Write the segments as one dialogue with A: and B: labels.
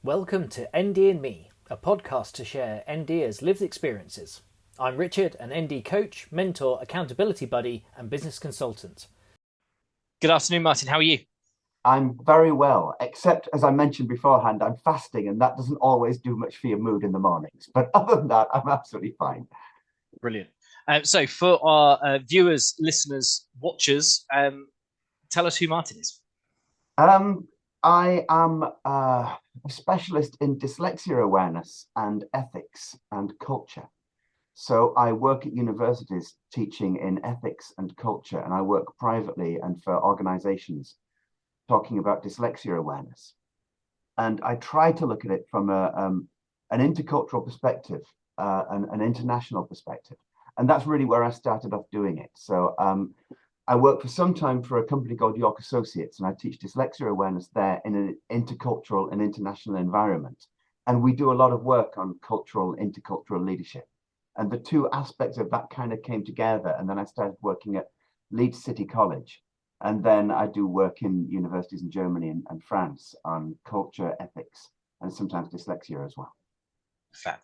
A: Welcome to ND and Me, a podcast to share NDers' lived experiences. I'm Richard, an ND coach, mentor, accountability buddy, and business consultant. Good afternoon, Martin. How are you?
B: I'm very well, except as I mentioned beforehand, I'm fasting and that doesn't always do much for your mood in the mornings. But other than that, I'm absolutely fine.
A: Brilliant. So for our viewers, listeners, watchers, tell us who Martin is.
B: I am a specialist in dyslexia awareness and ethics and culture. So I work at universities teaching in ethics and culture, and I work privately and for organizations talking about dyslexia awareness. And I try to look at it from an intercultural perspective, an international perspective. And that's really where I started off doing it. So I worked for some time for a company called York Associates, and I teach dyslexia awareness there in an intercultural and international environment. And we do a lot of work on cultural, intercultural leadership. And the two aspects of that kind of came together. And then I started working at Leeds City College. And then I do work in universities in Germany and France on culture, ethics, and sometimes dyslexia as well.
A: Fab.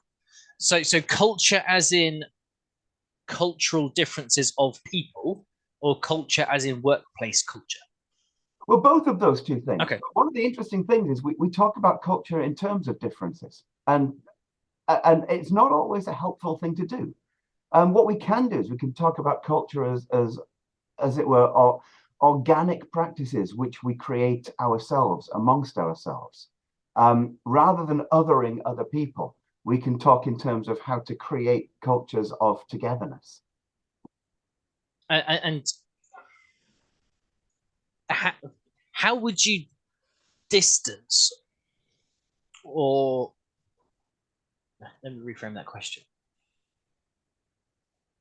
A: So culture as in cultural differences of people, or culture as in workplace culture?
B: Well, both of those two things.
A: Okay.
B: But one of the interesting things is we talk about culture in terms of differences, and it's not always a helpful thing to do. What we can do is we can talk about culture as it were, or organic practices which we create ourselves amongst ourselves. Rather than othering other people, we can talk in terms of how to create cultures of togetherness.
A: And how would you distance, or let me reframe that question.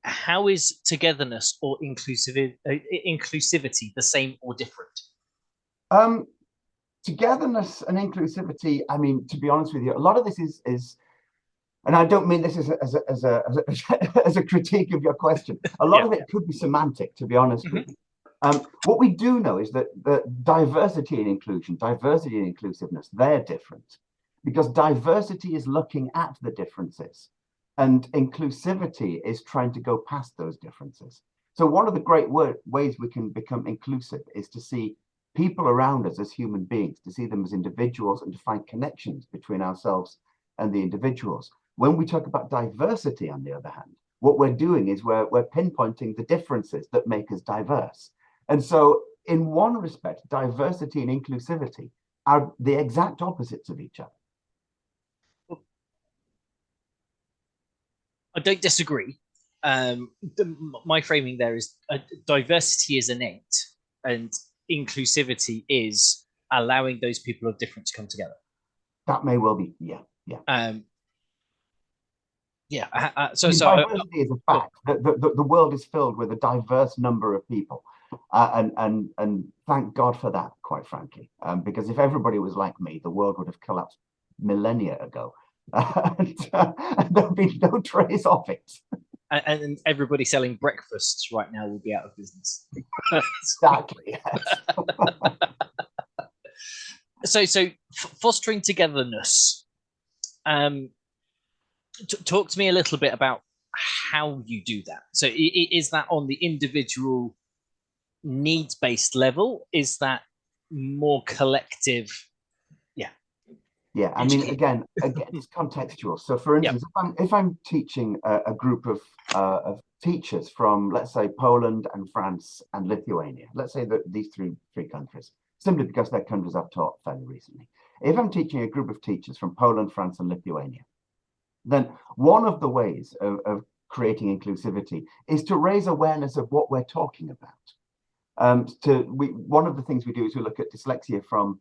A: How is togetherness or inclusivity the same or different?
B: Togetherness and inclusivity, I mean, to be honest with you, a lot of this is and I don't mean this as a critique of your question. A lot of it could be semantic, to be honest with you. What we do know is that the diversity and inclusion, diversity and inclusiveness, they're different, because diversity is looking at the differences and inclusivity is trying to go past those differences. So one of the great ways we can become inclusive is to see people around us as human beings, to see them as individuals and to find connections between ourselves and the individuals. When we talk about diversity, on the other hand, what we're doing is we're pinpointing the differences that make us diverse. And so in one respect, diversity and inclusivity are the exact opposites of each other.
A: I don't disagree. My framing there is diversity is innate, and inclusivity is allowing those people of difference to come together.
B: That may well be, yeah.
A: So
B: diversity is a fact. The world is filled with a diverse number of people, and thank God for that, quite frankly. Because if everybody was like me, the world would have collapsed millennia ago, and there'd be no trace of it.
A: And everybody selling breakfasts right now will be out of business.
B: Exactly.
A: Yes. So fostering togetherness. Talk to me a little bit about how you do that. So is that on the individual needs-based level? Is that more collective?
B: Yeah, I mean, again, it's contextual. So, for instance, if I'm teaching a group of teachers from, let's say, Poland and France and Lithuania, let's say that these three countries, simply because they're countries I've taught fairly recently. If I'm teaching a group of teachers from Poland, France, and Lithuania, then one of the ways of creating inclusivity is to raise awareness of what we're talking about. One of the things we do is we look at dyslexia from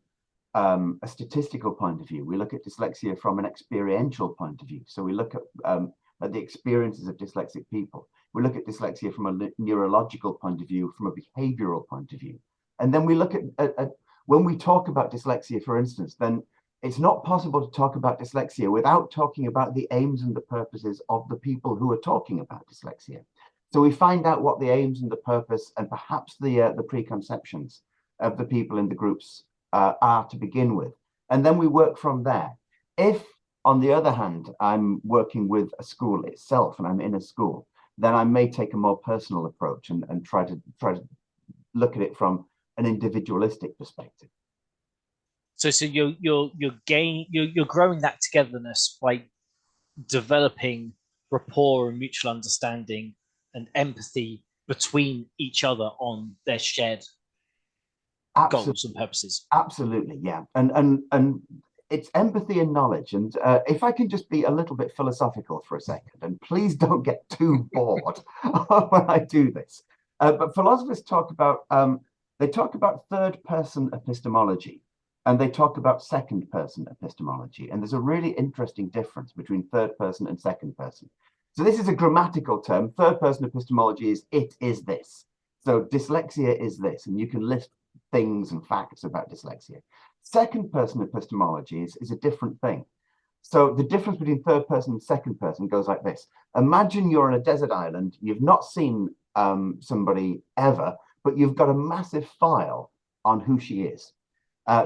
B: a statistical point of view. We look at dyslexia from an experiential point of view. So we look at the experiences of dyslexic people. We look at dyslexia from a neurological point of view, from a behavioral point of view. And then we look at when we talk about dyslexia, for instance, then it's not possible to talk about dyslexia without talking about the aims and the purposes of the people who are talking about dyslexia. So we find out what the aims and the purpose and perhaps the preconceptions of the people in the groups are to begin with. And then we work from there. If, on the other hand, I'm working with a school itself and I'm in a school, then I may take a more personal approach and try to look at it from an individualistic perspective.
A: So you're growing that togetherness by developing rapport and mutual understanding and empathy between each other on their shared goals and purposes.
B: Absolutely, yeah. And it's empathy and knowledge. And if I can just be a little bit philosophical for a second, and please don't get too bored when I do this. But philosophers talk about third person epistemology, and they talk about second person epistemology. And there's a really interesting difference between third person and second person. So this is a grammatical term. Third person epistemology is it is this. So dyslexia is this, and you can list things and facts about dyslexia. Second person epistemology is a different thing. So the difference between third person and second person goes like this. Imagine you're on a desert island, you've not seen somebody ever, but you've got a massive file on who she is.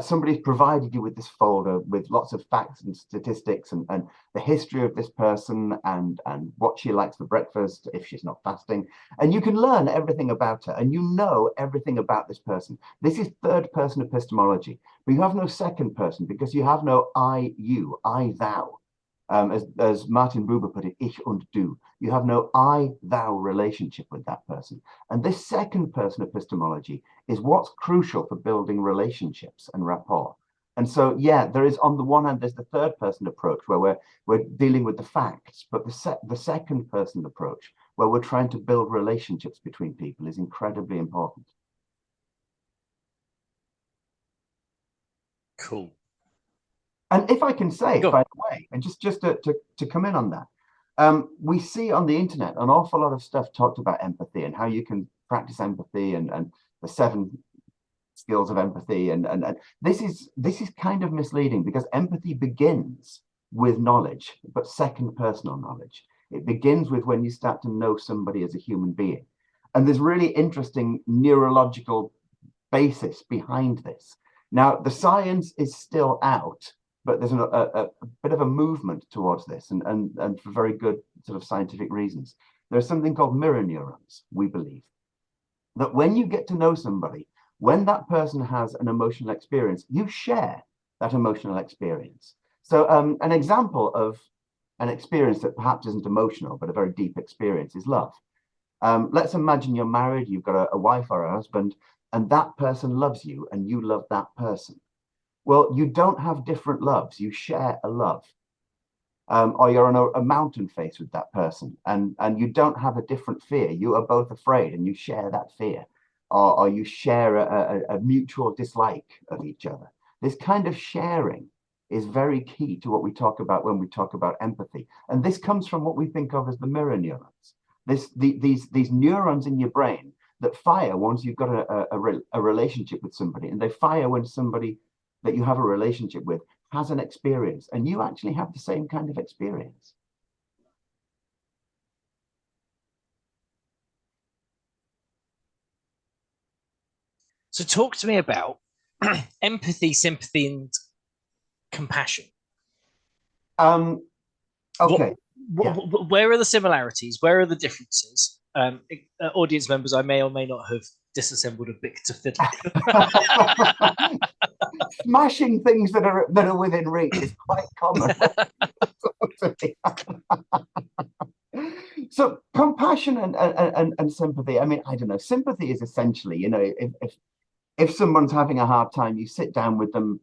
B: Somebody's provided you with this folder with lots of facts and statistics and the history of this person and what she likes for breakfast if she's not fasting. And you can learn everything about her and you know everything about this person. This is third person epistemology, but you have no second person because you have no I, you, I, thou. As Martin Buber put it, ich und du. You have no I-thou relationship with that person. And this second person epistemology is what's crucial for building relationships and rapport. And so, yeah, there is, on the one hand, there's the third person approach where we're dealing with the facts, but the second person approach where we're trying to build relationships between people is incredibly important.
A: Cool.
B: And if I can say, by the way, and just to come in on that, we see on the internet an awful lot of stuff talked about empathy and how you can practice empathy and the 7 skills of empathy. And this is kind of misleading because empathy begins with knowledge, but second personal knowledge. It begins with when you start to know somebody as a human being. And there's really interesting neurological basis behind this. Now, the science is still out, but there's a bit of a movement towards this and for very good sort of scientific reasons. There's something called mirror neurons, we believe, that when you get to know somebody, when that person has an emotional experience, you share that emotional experience. So an example of an experience that perhaps isn't emotional, but a very deep experience is love. Let's imagine you're married, you've got a wife or a husband, and that person loves you and you love that person. Well, you don't have different loves. You share a love. Or you're on a mountain face with that person and you don't have a different fear. You are both afraid and you share that fear. Or you share a mutual dislike of each other. This kind of sharing is very key to what we talk about when we talk about empathy. And this comes from what we think of as the mirror neurons. These neurons in your brain that fire once you've got a relationship with somebody, and they fire when somebody that you have a relationship with has an experience, and you actually have the same kind of experience.
A: So talk to me about empathy, sympathy, and compassion.
B: Okay.
A: Where are the similarities? Where are the differences? Audience members, I may or may not have disassembled a Victor fiddle.
B: Smashing things that are within reach is quite common. So compassion and sympathy. I mean, I don't know. Sympathy is essentially, you know, if someone's having a hard time, you sit down with them,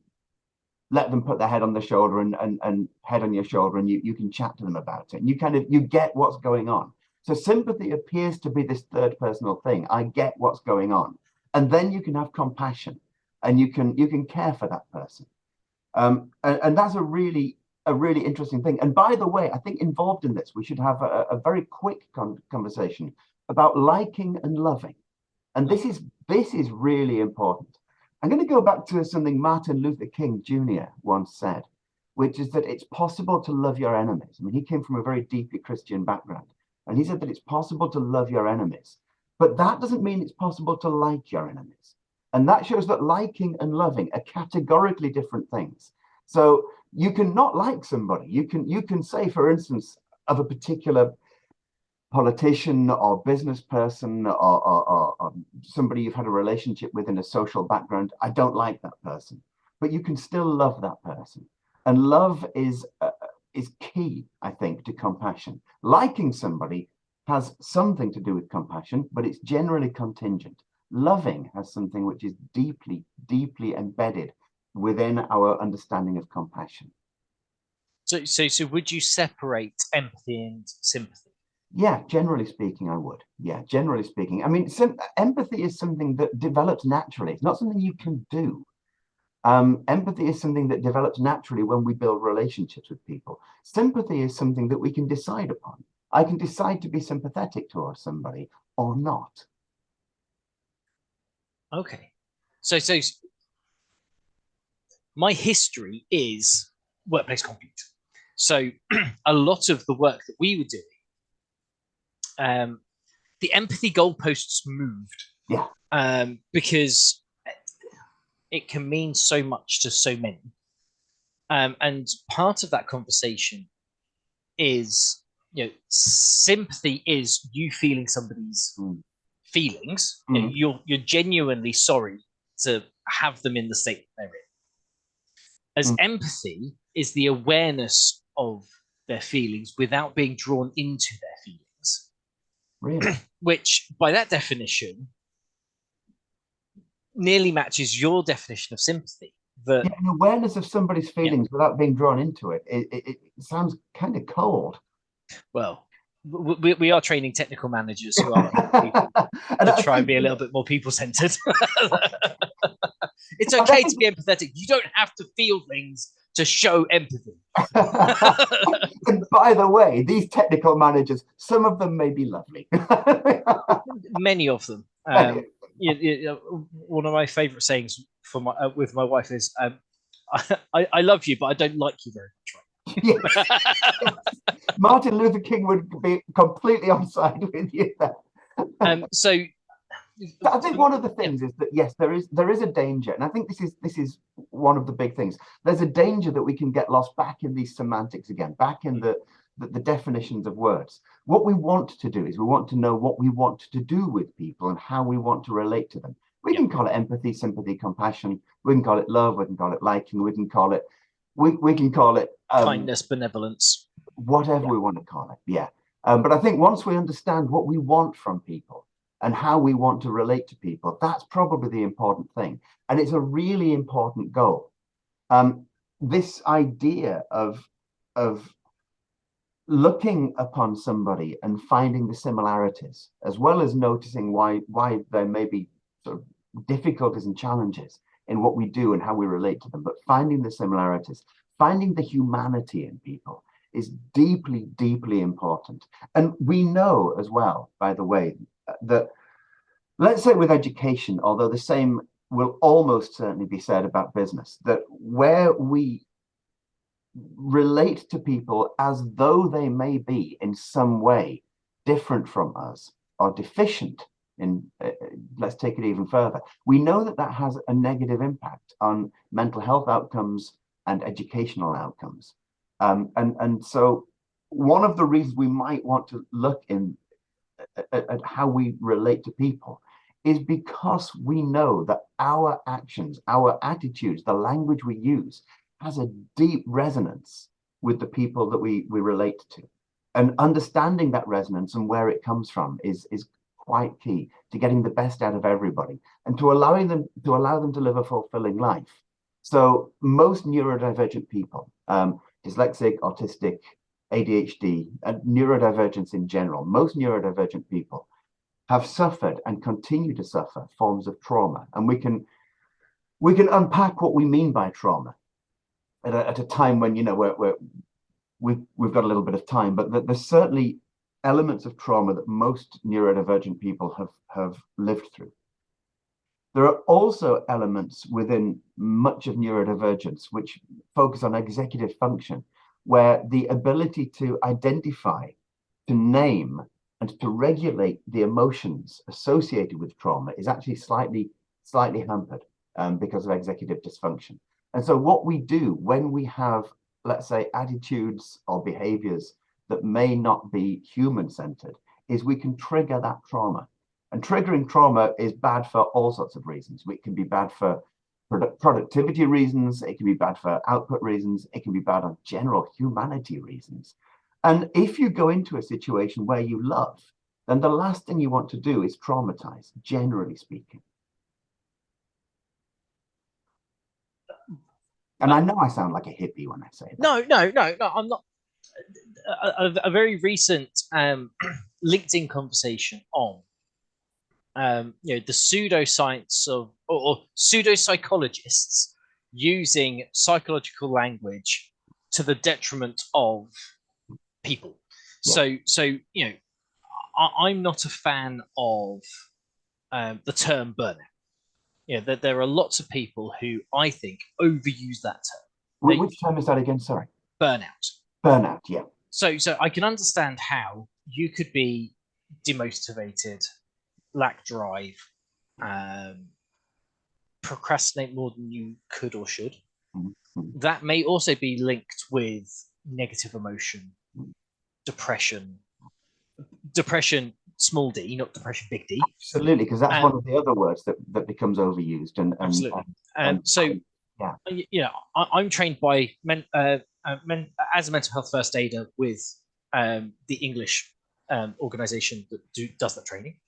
B: let them put their head on their shoulder and head on your shoulder, and you can chat to them about it. And you get what's going on. So sympathy appears to be this third personal thing. I get what's going on. And then you can have compassion and you can care for that person. And that's a really interesting thing. And by the way, I think involved in this, we should have a very quick conversation about liking and loving. And this is really important. I'm going to go back to something Martin Luther King Jr. once said, which is that it's possible to love your enemies. I mean, he came from a very deeply Christian background. And he said that it's possible to love your enemies, but that doesn't mean it's possible to like your enemies. And that shows that liking and loving are categorically different things. So You can not like somebody. You can say, for instance, of a particular politician or business person or somebody you've had a relationship with in a social background, I don't like that person, but you can still love that person. And love is key, I think, to compassion. Liking somebody has something to do with compassion, but it's generally contingent. Loving has something which is deeply, deeply embedded within our understanding of compassion.
A: So would you separate empathy and sympathy?
B: Yeah, generally speaking, I would. Yeah, generally speaking. I mean, empathy is something that develops naturally. It's not something you can do. Empathy is something that develops naturally when we build relationships with people. Sympathy is something that we can decide upon. I can decide to be sympathetic towards somebody or not.
A: Okay. So my history is workplace conflict. So a lot of the work that we were doing, the empathy goalposts moved.
B: Yeah.
A: Because it can mean so much to so many. And part of that conversation is, sympathy is you feeling somebody's feelings. You're genuinely sorry to have them in the state that they're in. As empathy is the awareness of their feelings without being drawn into their feelings.
B: Really?
A: Which, by that definition, nearly matches your definition of sympathy.
B: Yeah, an awareness of somebody's feelings without being drawn into it. It sounds kind of cold.
A: Well, we are training technical managers who are people to try and be a little bit more people-centered. It's okay to be empathetic. You don't have to feel things to show empathy.
B: And by the way, these technical managers, some of them may be lovely.
A: Many of them. One of my favorite sayings with my wife is, I love you, but I don't like you very much.
B: Yes. Martin Luther King would be completely on side with you there.
A: So
B: I think one of the things is that, yes, there is a danger, and I think this is one of the big things. There's a danger that we can get lost back in these semantics again, back in the definitions of words. What we want to do is we want to know what we want to do with people and how we want to relate to them. We can call it empathy, sympathy, compassion. We can call it love. We can call it liking. We can call it
A: kindness, benevolence,
B: whatever we want to call it. Yeah. But I think once we understand what we want from people and how we want to relate to people, that's probably the important thing. And it's a really important goal. This idea of looking upon somebody and finding the similarities, as well as noticing why there may be sort of difficulties and challenges in what we do and how we relate to them, but finding the similarities, finding the humanity in people is deeply, deeply important. And we know as well, by the way, that, let's say with education, although the same will almost certainly be said about business, that where we relate to people as though they may be in some way different from us or deficient in, let's take it even further, we know that has a negative impact on mental health outcomes and educational outcomes. And so one of the reasons we might want to look at how we relate to people is because we know that our actions, our attitudes, the language we use has a deep resonance with the people that we relate to. And understanding that resonance and where it comes from is quite key to getting the best out of everybody and to allow them to live a fulfilling life. So most neurodivergent people, dyslexic, autistic, ADHD, and neurodivergence in general, most neurodivergent people have suffered and continue to suffer forms of trauma. And we can unpack what we mean by trauma at a time when, we've got a little bit of time, but there's certainly elements of trauma that most neurodivergent people have lived through. There are also elements within much of neurodivergence which focus on executive function, where the ability to identify, to name, and to regulate the emotions associated with trauma is actually slightly hampered because of executive dysfunction. And so what we do when we have let's say, attitudes or behaviors that may not be human-centered, is we can trigger that trauma. And triggering trauma is bad for all sorts of reasons. It can be bad for productivity reasons, it can be bad for output reasons, it can be bad on general humanity reasons. And if you go into a situation where you love, then the last thing you want to do is traumatize, generally speaking. And I know I sound like a hippie when I say that.
A: No, I'm not. A very recent LinkedIn conversation on the pseudoscience of or pseudo-psychologists using psychological language to the detriment of people. Yeah. So I'm not a fan of the term burnout. There are lots of people who I think overuse that term.
B: Which term is that again? Sorry.
A: Burnout.
B: Burnout, yeah.
A: So I can understand how you could be demotivated, lack drive, procrastinate more than you could or should. Mm-hmm. That may also be linked with negative emotion, depression, small d, not depression big D.
B: Absolutely, because that's one of the other words that becomes overused.
A: Absolutely. I'm trained by as a mental health first aider with the English organization that does that training.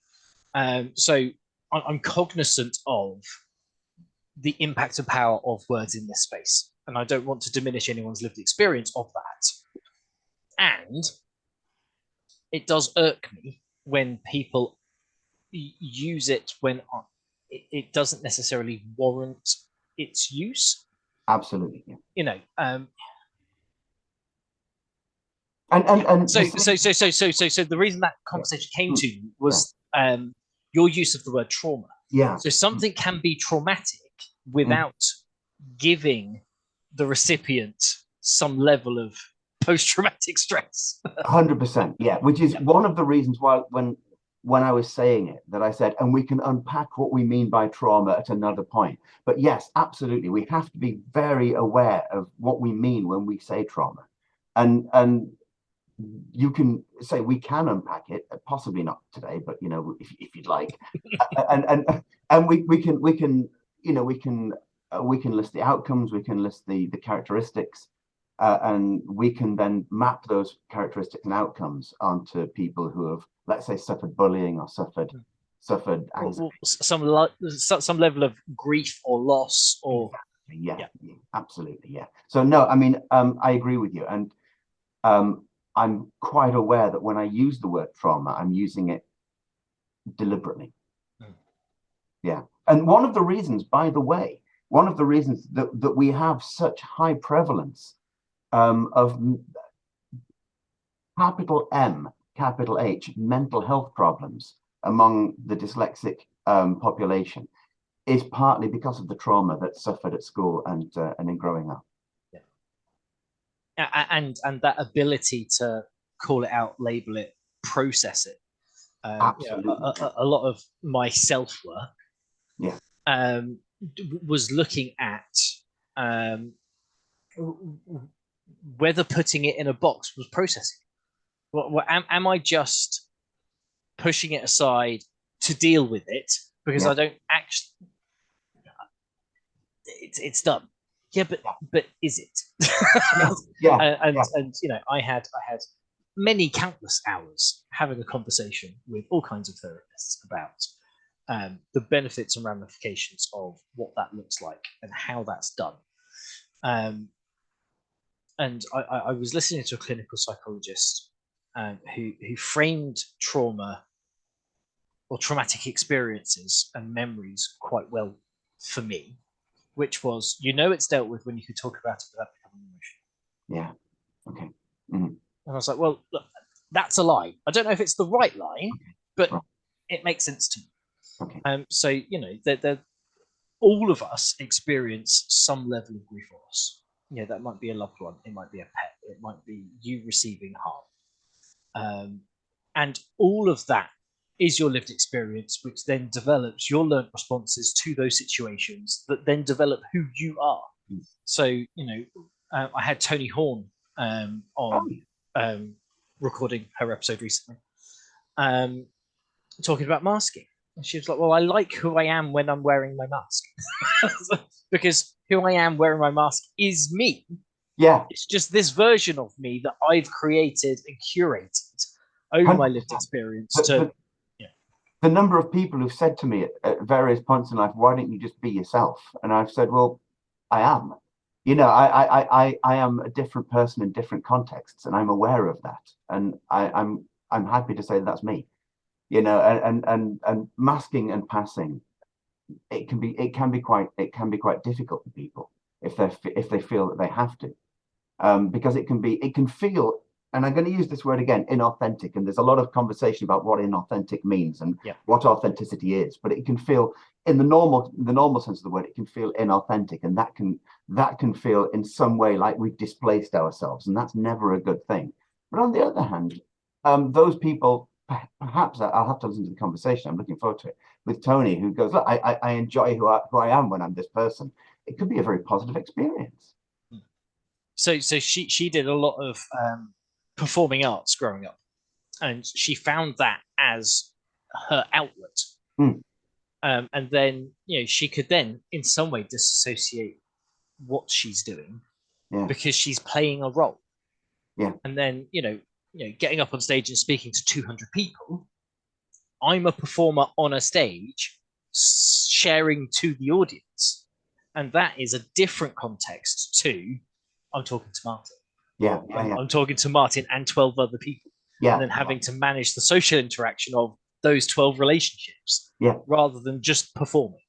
A: So I'm cognizant of the impact and power of words in this space, and I don't want to diminish anyone's lived experience of that. And it does irk me when people use it when it doesn't necessarily warrant its use.
B: Absolutely, yeah.
A: So the reason that conversation came to me was your use of the word trauma.
B: Yeah.
A: So something can be traumatic without giving the recipient some level of post-traumatic stress.
B: 100%, yeah. Which is one of the reasons why when I was saying it, that I said, and we can unpack what we mean by trauma at another point. But yes, absolutely, we have to be very aware of what we mean when we say trauma. And you can say we can unpack it, possibly not today, but if you'd like, and we can list the outcomes, we can list the characteristics, and we can then map those characteristics and outcomes onto people who have, let's say, suffered bullying or suffered anxiety.
A: Some level of grief or loss, or
B: yeah, absolutely, yeah. So no, I mean, I agree with you, and I'm quite aware that when I use the word trauma, I'm using it deliberately. Yeah. And one of the reasons, by the way, that we have such high prevalence of capital M, capital H, mental health problems among the dyslexic population is partly because of the trauma that's suffered at school and in growing up.
A: And that ability to call it out, label it, process it.
B: Absolutely.
A: A lot of my self-work was looking at whether putting it in a box was processing. Am I just pushing it aside to deal with it because I don't actually... It's done. Yeah, but is it? And I had many countless hours having a conversation with all kinds of therapists about the benefits and ramifications of what that looks like and how that's done. And I was listening to a clinical psychologist who framed trauma or traumatic experiences and memories quite well for me, which was, it's dealt with when you can talk about it without becoming emotional.
B: Yeah. Okay. Mm-hmm.
A: And I was like, well, look, that's a line. I don't know if it's the right line, but it makes sense to me.
B: Okay.
A: So, all of us experience some level of grief or loss. That might be a loved one. It might be a pet. It might be you receiving harm. And all of that is your lived experience, which then develops your learned responses to those situations that then develop who you are. So, I had Tony Horn on recording her episode recently, talking about masking. And she was like, well, I like who I am when I'm wearing my mask. Because who I am wearing my mask is me.
B: Yeah.
A: It's just this version of me that I've created and curated over 100%. My lived experience.
B: The number of people who've said to me at various points in life, why don't you just be yourself? And I've said, well, I am. You know, I am a different person in different contexts, and I'm aware of that. And I'm happy to say that's me. You know, and masking and passing, it can be quite difficult for people if they feel that they have to, because it can feel, and I'm going to use this word again, inauthentic. And there's a lot of conversation about what inauthentic means and what authenticity is. But it can feel, in the normal sense of the word, it can feel inauthentic, and that can feel in some way like we've displaced ourselves, and that's never a good thing. But on the other hand, those people, perhaps I'll have to listen to the conversation. I'm looking forward to it with Tony, who goes, look, I enjoy who I am when I'm this person. It could be a very positive experience.
A: So she did a lot of performing arts growing up, and she found that as her outlet. And then, you know, she could then in some way disassociate what she's doing because she's playing a role. And then, you know, getting up on stage and speaking to 200 people, I'm a performer on a stage sharing to the audience, and that is a different context to I'm talking to Martin. I'm talking to Martin and 12 other people, and then having to manage the social interaction of those 12 relationships rather than just performing.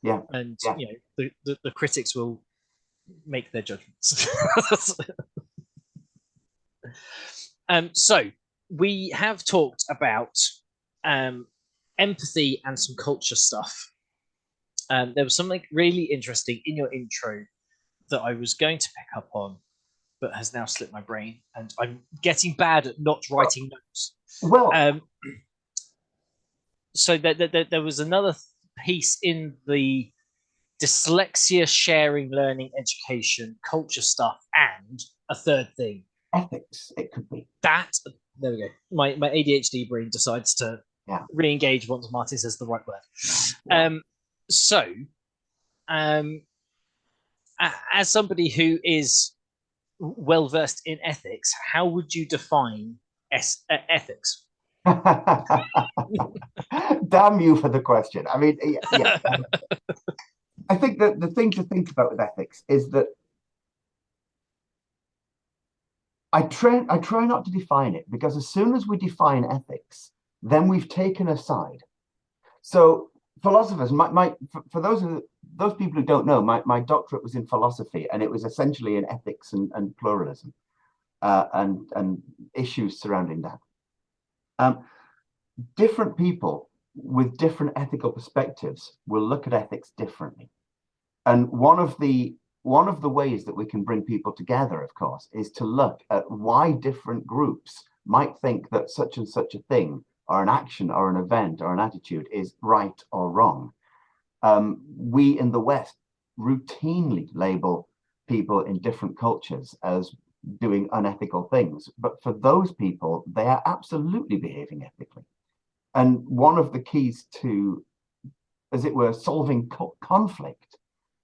A: And you know, the critics will make their judgments. So we have talked about empathy and some culture stuff. There was something really interesting in your intro that I was going to pick up on, but has now slipped my brain, and I'm getting bad at not writing notes.
B: Well,
A: so there was another piece in the dyslexia, sharing, learning, education, culture stuff, and a third thing.
B: Ethics, it could be.
A: There we go. My ADHD brain decides to re-engage once Martin says the right word. As somebody who is well versed in ethics, how would you define ethics?
B: Damn you for the question. I mean, I think that the thing to think about with ethics is that I try not to define it, because as soon as we define ethics, then we've taken a side. So philosophers, for those people who don't know, my doctorate was in philosophy, and it was essentially in ethics and pluralism, and issues surrounding that. Different people with different ethical perspectives will look at ethics differently, and one of the ways that we can bring people together, of course, is to look at why different groups might think that such and such a thing, or an action, or an event, or an attitude is right or wrong. We in the West routinely label people in different cultures as doing unethical things, but for those people, they are absolutely behaving ethically. And one of the keys to, as it were, solving conflict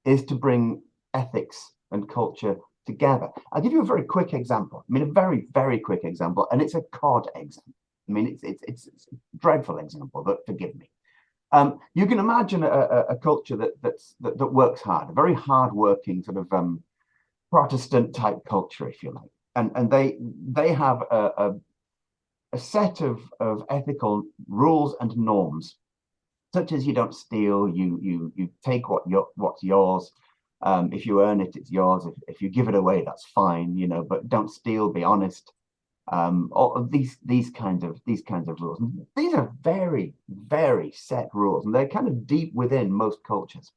B: is to bring ethics and culture together. I'll give you a very quick example. I mean, a very, very quick example, and it's a COD example. I mean, it's a dreadful example, but forgive me. You can imagine a culture that works hard, a very hard-working sort of Protestant type culture, if you like, and they have a set of ethical rules and norms, such as you don't steal, you take what's yours. If you earn it, it's yours. If you give it away, that's fine, you know. But don't steal. Be honest. All of these kinds of rules. And these are very, very set rules, and they're kind of deep within most cultures.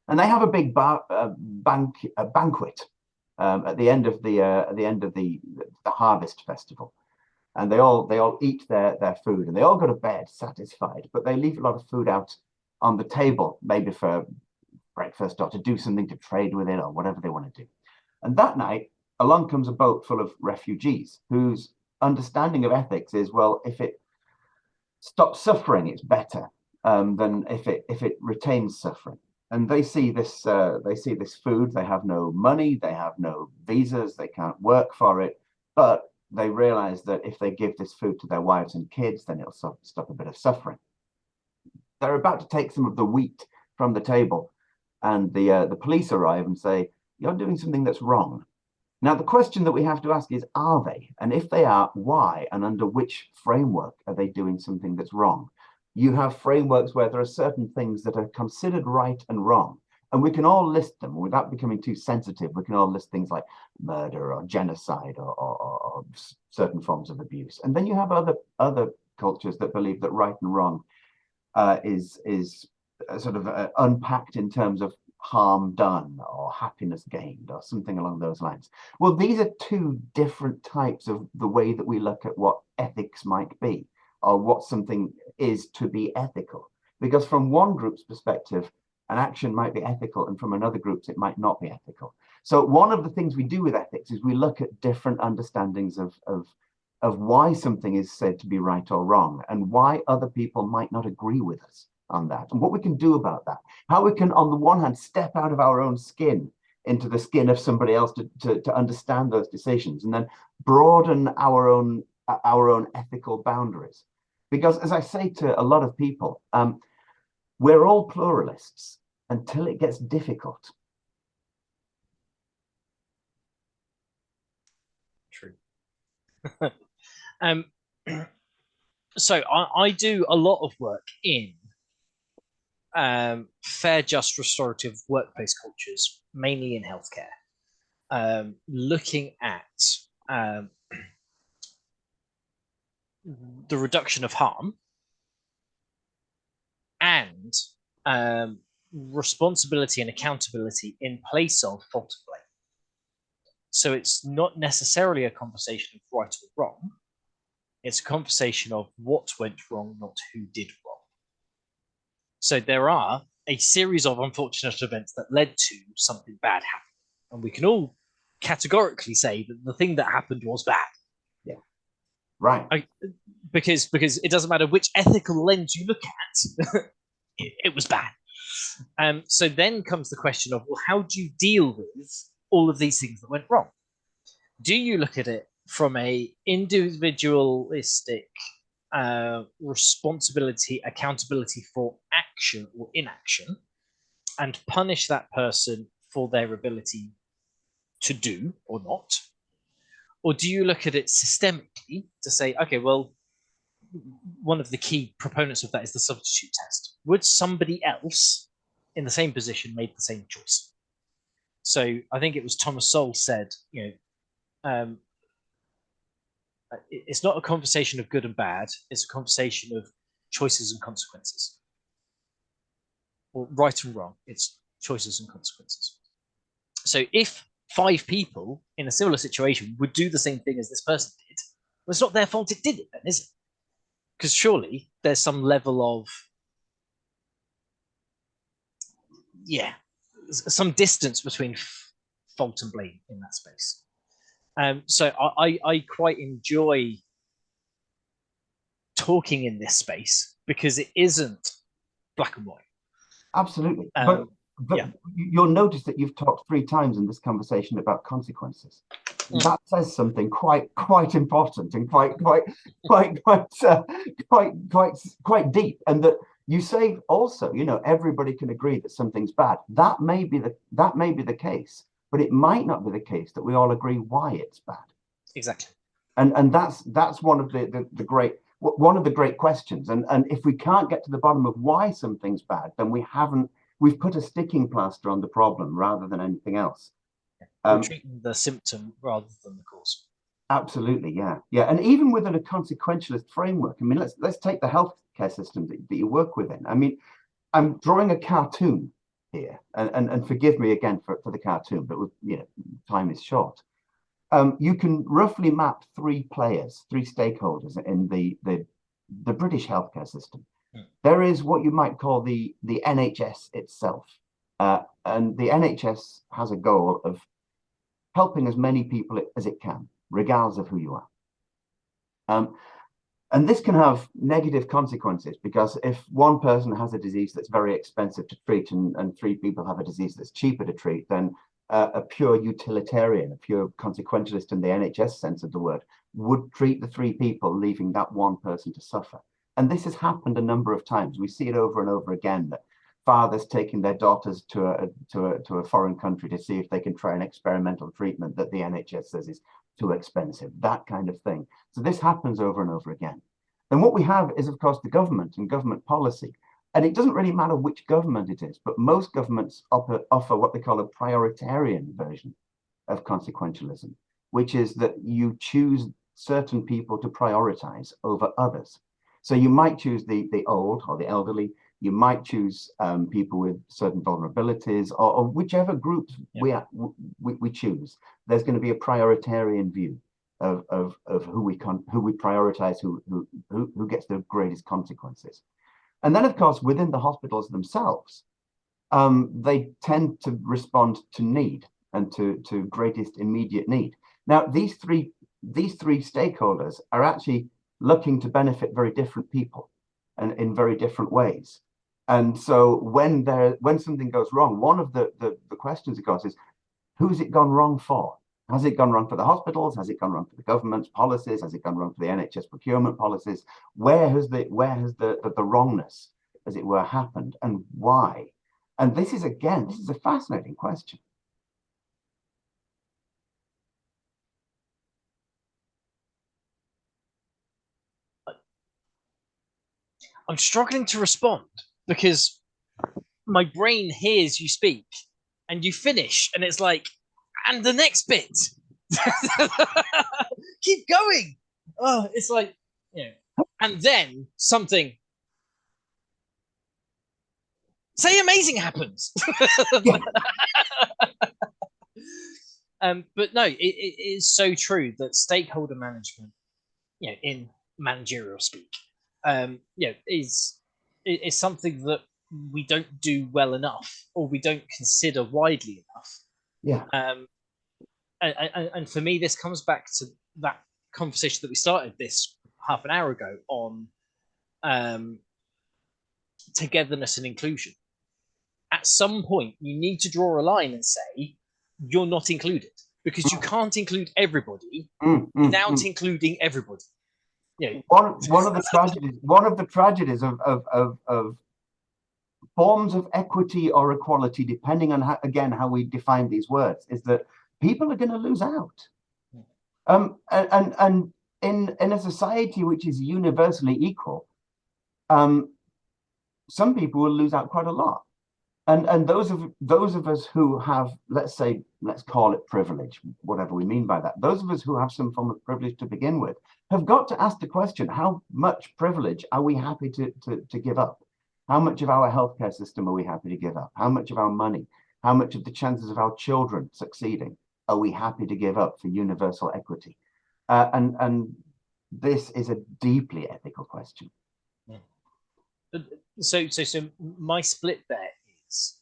B: And they have a big banquet at the end of the harvest festival, and they all eat their food, and they all go to bed satisfied. But they leave a lot of food out on the table, maybe for breakfast or to do something, to trade with it, or whatever they want to do. And that night, along comes a boat full of refugees whose understanding of ethics is, well, if it stops suffering, it's better than if it retains suffering. And they see this food. They have no money, they have no visas, they can't work for it, but they realize that if they give this food to their wives and kids, then it'll stop a bit of suffering. They're about to take some of the wheat from the table, and the police arrive and say, "You're doing something that's wrong." Now, the question that we have to ask is, are they? And if they are, why? And under which framework are they doing something that's wrong? You have frameworks where there are certain things that are considered right and wrong, and we can all list them without becoming too sensitive. We can all list things like murder or genocide or certain forms of abuse. And then you have other cultures that believe that right and wrong is sort of unpacked in terms of harm done or happiness gained or something along those lines. Well, these are two different types of the way that we look at what ethics might be, or what something is to be ethical. Because from one group's perspective, an action might be ethical, and from another group's, it might not be ethical. So one of the things we do with ethics is we look at different understandings of why something is said to be right or wrong, and why other people might not agree with us on that, and what we can do about that. How we can, on the one hand, step out of our own skin into the skin of somebody else to understand those decisions, and then broaden our own ethical boundaries. Because, as I say to a lot of people, we're all pluralists until it gets difficult.
A: True. So I do a lot of work in fair, just, restorative workplace cultures, mainly in healthcare, looking at the reduction of harm and responsibility and accountability in place of fault and blame. So it's not necessarily a conversation of right or wrong. It's a conversation of what went wrong, not who did wrong. So there are a series of unfortunate events that led to something bad happening. And we can all categorically say that the thing that happened was bad.
B: Yeah. Right.
A: Because it doesn't matter which ethical lens you look at, it was bad. So then comes the question of, well, how do you deal with all of these things that went wrong? Do you look at it from a individualistic responsibility, accountability for action or inaction, and punish that person for their ability to do or not? Or do you look at it systemically to say, okay, well, one of the key proponents of that is the substitute test. Would somebody else in the same position made the same choice? So I think it was Thomas Sowell said, it's not a conversation of good and bad. It's a conversation of choices and consequences. Or right and wrong. It's choices and consequences. So if 5 people in a similar situation would do the same thing as this person did, well, it's not their fault it did it then, is it? Because surely there's some level of, some distance between fault and blame in that space. So I quite enjoy talking in this space because it isn't black and white.
B: Absolutely. But yeah. You'll notice that you've talked 3 times in this conversation about consequences. That says something quite important and quite deep. And that you say also, everybody can agree that something's bad. That may be the case, but it might not be the case that we all agree why it's bad.
A: Exactly.
B: And that's one of the great questions. And if we can't get to the bottom of why something's bad, then we've put a sticking plaster on the problem rather than anything else.
A: We're treating the symptom rather than the cause.
B: Absolutely, yeah. And even within a consequentialist framework, I mean, let's take the healthcare system that you work within. I mean, I'm drawing a cartoon here, and forgive me again for the cartoon, but time is short. You can roughly map 3 players, 3 stakeholders in the British healthcare system. There is what you might call the NHS itself, and the NHS has a goal of helping as many people as it can, regardless of who you are. And this can have negative consequences, because if one person has a disease that's very expensive to treat and 3 people have a disease that's cheaper to treat, then a pure utilitarian, a pure consequentialist in the NHS sense of the word, would treat the 3 people, leaving that one person to suffer. And this has happened a number of times. We see it over and over again, that fathers taking their daughters to a foreign country to see if they can try an experimental treatment that the NHS says is too expensive, that kind of thing. So this happens over and over again. And what we have is, of course, the government and government policy. And it doesn't really matter which government it is, but most governments offer what they call a prioritarian version of consequentialism, which is that you choose certain people to prioritize over others. So you might choose the old or the elderly, you might choose people with certain vulnerabilities, or whichever groups we choose. There's going to be a prioritarian view of who we prioritize, who gets the greatest consequences. And then, of course, within the hospitals themselves, they tend to respond to need and to greatest immediate need. Now, these three stakeholders are actually looking to benefit very different people and in very different ways. And so when something goes wrong, one of the questions, of course, is who's it gone wrong for? Has it gone wrong for the hospitals? Has it gone wrong for the government's policies? Has it gone wrong for the NHS procurement policies? Where has the wrongness, as it were, happened, and why? And this is a fascinating question.
A: I'm struggling to respond because my brain hears you speak and you finish, and it's like, and the next bit. Keep going. Oh, it's like, and then something. Say amazing happens. But no, it is so true that stakeholder management, in managerial speak, is something that we don't do well enough, or we don't consider widely enough.
B: Yeah.
A: And for me, this comes back to that conversation that we started this half an hour ago on togetherness and inclusion. At some point, you need to draw a line and say, you're not included, because you can't include everybody without including everybody.
B: One of the tragedies of forms of equity or equality, depending on how we define these words, is that people are going to lose out. And in a society which is universally equal, some people will lose out quite a lot. And those of us who have, let's call it privilege, whatever we mean by that, those of us who have some form of privilege to begin with, have got to ask the question, how much privilege are we happy to give up? How much of our healthcare system are we happy to give up? How much of our money? How much of the chances of our children succeeding are we happy to give up for universal equity? And this is a deeply ethical question.
A: So my split there is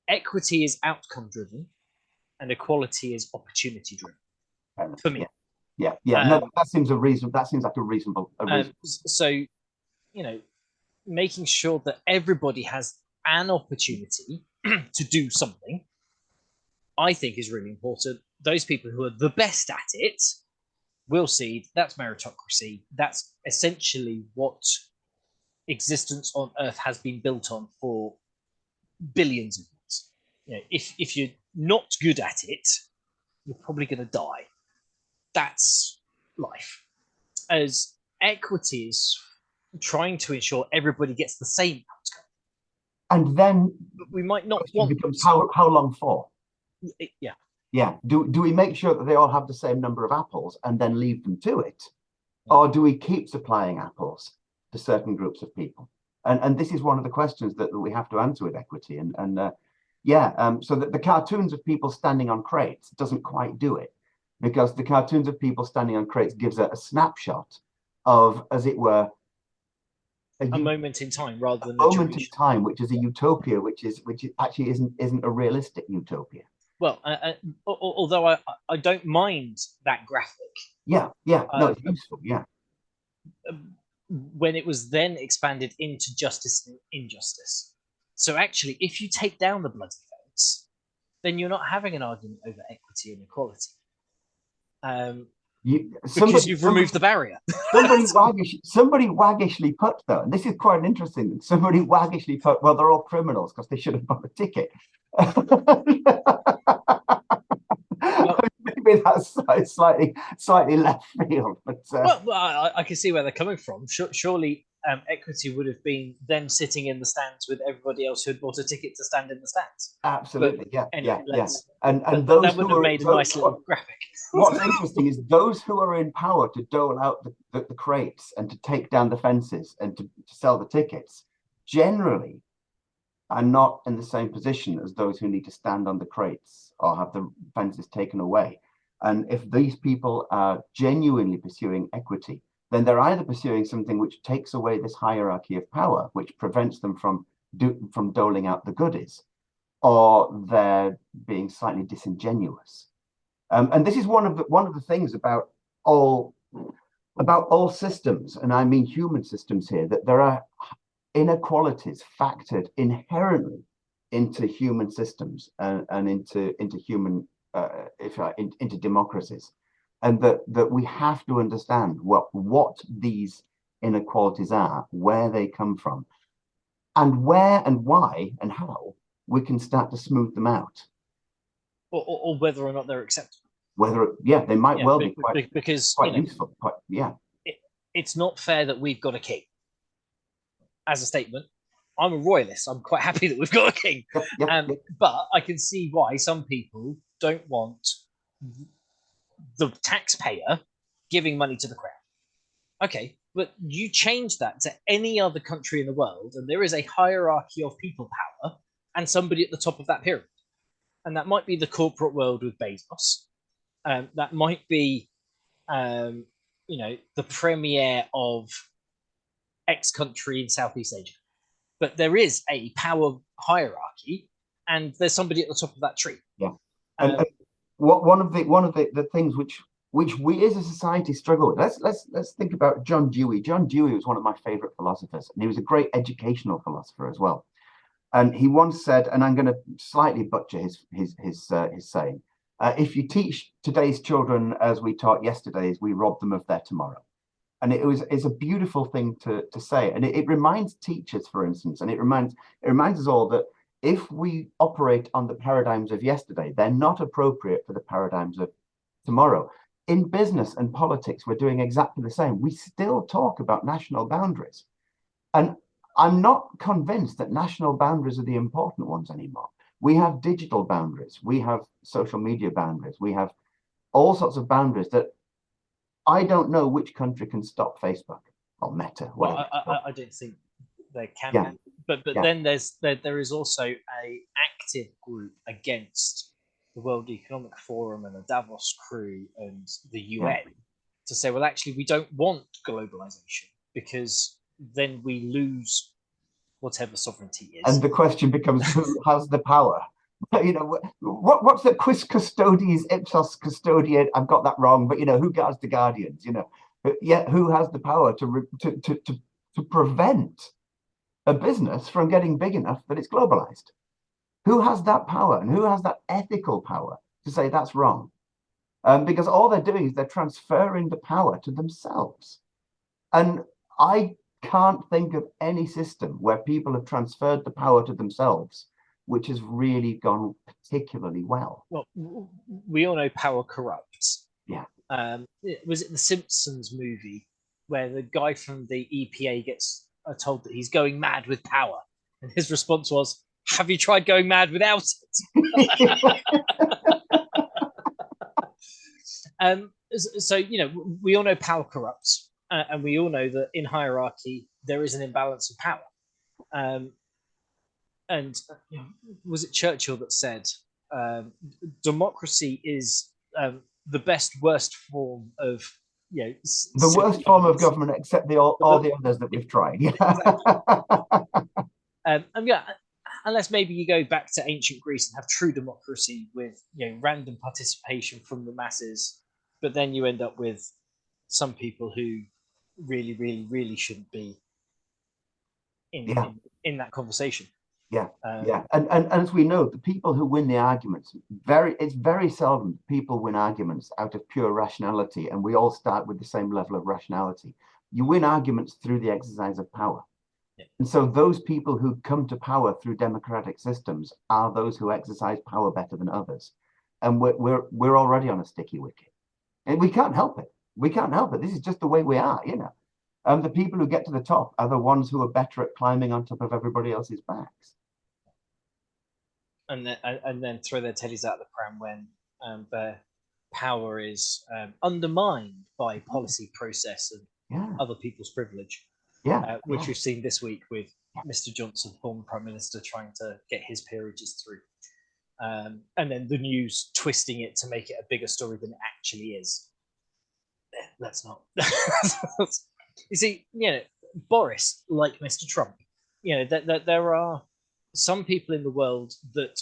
A: equity is outcome driven and equality is opportunity driven for me.
B: Yeah. No, that seems like a reasonable.
A: So, making sure that everybody has an opportunity to do something, I think, is really important. Those people who are the best at it will see that's meritocracy. That's essentially what existence on Earth has been built on for billions of years. If you're not good at it, you're probably going to die. That's life. As equity is trying to ensure everybody gets the same outcome.
B: And then
A: we might not want
B: becomes how long for?
A: Yeah.
B: Do we make sure that they all have the same number of apples and then leave them to it? Or do we keep supplying apples to certain groups of people? And this is one of the questions that we have to answer with equity. So that the cartoons of people standing on crates doesn't quite do it, because the cartoons of people standing on crates gives a snapshot of, as it were,
A: a moment in time rather than
B: a moment in time, which is a utopia, which actually isn't a realistic utopia.
A: Well, although I don't mind that graphic.
B: Yeah, no, it's useful. Yeah,
A: when it was then expanded into justice and injustice. So actually, if you take down the bloody fence, then you're not having an argument over equity and equality. Because you've removed the barrier.
B: somebody waggishly put, though, and this is quite interesting, somebody waggishly put, well, they're all criminals because they should have bought a ticket. Well, maybe that's slightly left field, but
A: well, I can see where they're coming from. Surely equity would have been them sitting in the stands with everybody else who'd bought a ticket to stand in the stands.
B: Absolutely, but
A: anyway,
B: and those
A: that would have made a nice little graphic.
B: What's interesting is those who are in power to dole out the crates and to take down the fences and to sell the tickets generally are not in the same position as those who need to stand on the crates or have the fences taken away. And if these people are genuinely pursuing equity, then they're either pursuing something which takes away this hierarchy of power, which prevents them from doling out the goodies, or they're being slightly disingenuous. And this is one of the things about all systems, and I mean human systems here, that there are inequalities factored inherently into human systems and into human into democracies, and that we have to understand what these inequalities are, where they come from, and where and why and how we can start to smooth them out,
A: or whether or not they're acceptable.
B: They might well be quite useful.
A: It's not fair that we've got a king. As a statement, I'm a royalist. I'm quite happy that we've got a king. But I can see why some people don't want the taxpayer giving money to the crown. Okay, but you change that to any other country in the world, and there is a hierarchy of people power and somebody at the top of that pyramid. And that might be the corporate world with Bezos. That might be, the premier of X country in Southeast Asia. But there is a power hierarchy, and there's somebody at the top of that tree.
B: Yeah. And one of the things which we as a society struggle with. Let's think about John Dewey. John Dewey was one of my favorite philosophers, and he was a great educational philosopher as well. And he once said, and I'm going to slightly butcher his saying, if you teach today's children as we taught yesterday's, we rob them of their tomorrow. And it's a beautiful thing to say. And it reminds teachers, for instance, and it reminds us all that if we operate on the paradigms of yesterday, they're not appropriate for the paradigms of tomorrow. In business and politics, we're doing exactly the same. We still talk about national boundaries. And I'm not convinced that national boundaries are the important ones anymore. We have digital boundaries. We have social media boundaries. We have all sorts of boundaries that I don't know which country can stop Facebook or Meta.
A: Well, I don't think there can be. But then there is also a active group against the World Economic Forum and the Davos crew and the UN to say, well, actually, we don't want globalization because then we lose whatever sovereignty is.
B: And the question becomes, who has the power? What's the quis custodies ipsos custodiet? I've got that wrong, but who guards the guardians? Who has the power to prevent a business from getting big enough that it's globalized? Who has that power, and who has that ethical power to say that's wrong? Because all they're doing is they're transferring the power to themselves. And I can't think of any system where people have transferred the power to themselves which has really gone particularly well.
A: Well, we all know power corrupts.
B: Yeah.
A: Was it the Simpsons movie where the guy from the EPA gets told that he's going mad with power, and his response was, "Have you tried going mad without it?" So we all know power corrupts, and we all know that in hierarchy there is an imbalance of power. And was it Churchill that said, democracy is the worst form of
B: the worst form of government, except all the others that we've tried.
A: unless maybe you go back to ancient Greece and have true democracy with random participation from the masses, but then you end up with some people who really, really, really shouldn't be in that conversation.
B: And as we know, the people who win the arguments, it's very seldom people win arguments out of pure rationality, and we all start with the same level of rationality. You win arguments through the exercise of power.
A: Yeah.
B: And so those people who come to power through democratic systems are those who exercise power better than others. And we're already on a sticky wicket. And we can't help it. We can't help it. This is just the way we are, the people who get to the top are the ones who are better at climbing on top of everybody else's backs.
A: And then throw their teddies out of the pram when their power is undermined by policy process and other people's privilege. Which we've seen this week with Mr. Johnson, former Prime Minister, trying to get his peerages through. And then the news twisting it to make it a bigger story than it actually is. Let's not. You see, Boris, like Mr. Trump, that there are some people in the world that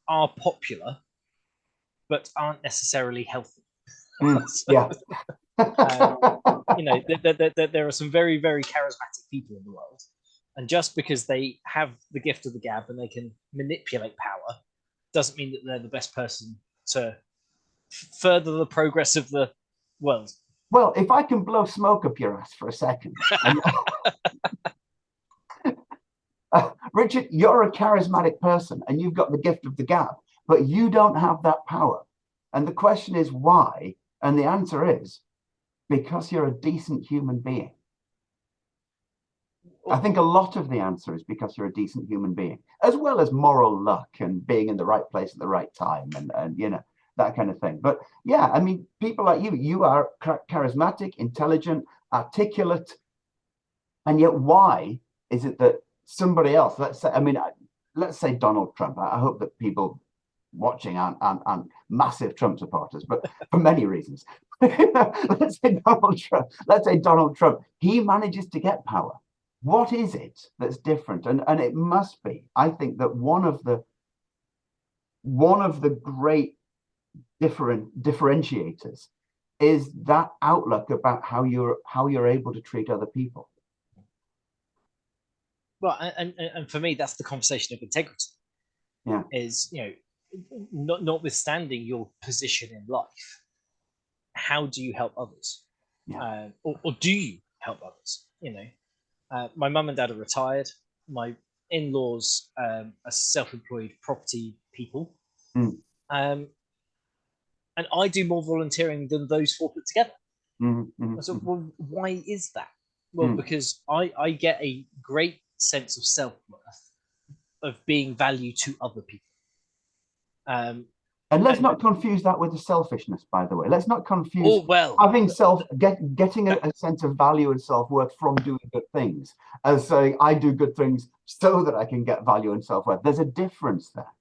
A: are popular but aren't necessarily healthy. There are some very, very charismatic people in the world, and just because they have the gift of the gab and they can manipulate power doesn't mean that they're the best person to further the progress of the world.
B: Well, if I can blow smoke up your ass for a second. Richard, you're a charismatic person and you've got the gift of the gab, but you don't have that power. And the question is why? And the answer is because you're a decent human being. I think a lot of the answer is because you're a decent human being, as well as moral luck and being in the right place at the right time and that kind of thing. But yeah, I mean, people like you are charismatic, intelligent, articulate. And yet why is it that somebody else, let's say Donald Trump, I hope that people watching aren't massive Trump supporters, but for many reasons. Let's say Donald Trump, he manages to get power. What is it that's different? And it must be, I think, that one of the great differentiators is that outlook about how you're able to treat other people.
A: Well, and for me, that's the conversation of integrity. Is notwithstanding your position in life, how do you help others? Or do you help others? My mum and dad are retired. My in-laws are self-employed property people. And I do more volunteering than those four put together. So, well, why is that? Well, because I get a great sense of self-worth of being value to other people.
B: And let's not confuse that with the selfishness, by the way. Let's not confuse having getting a sense of value and self-worth from doing good things as saying I do good things so that I can get value and self-worth. There's a difference there.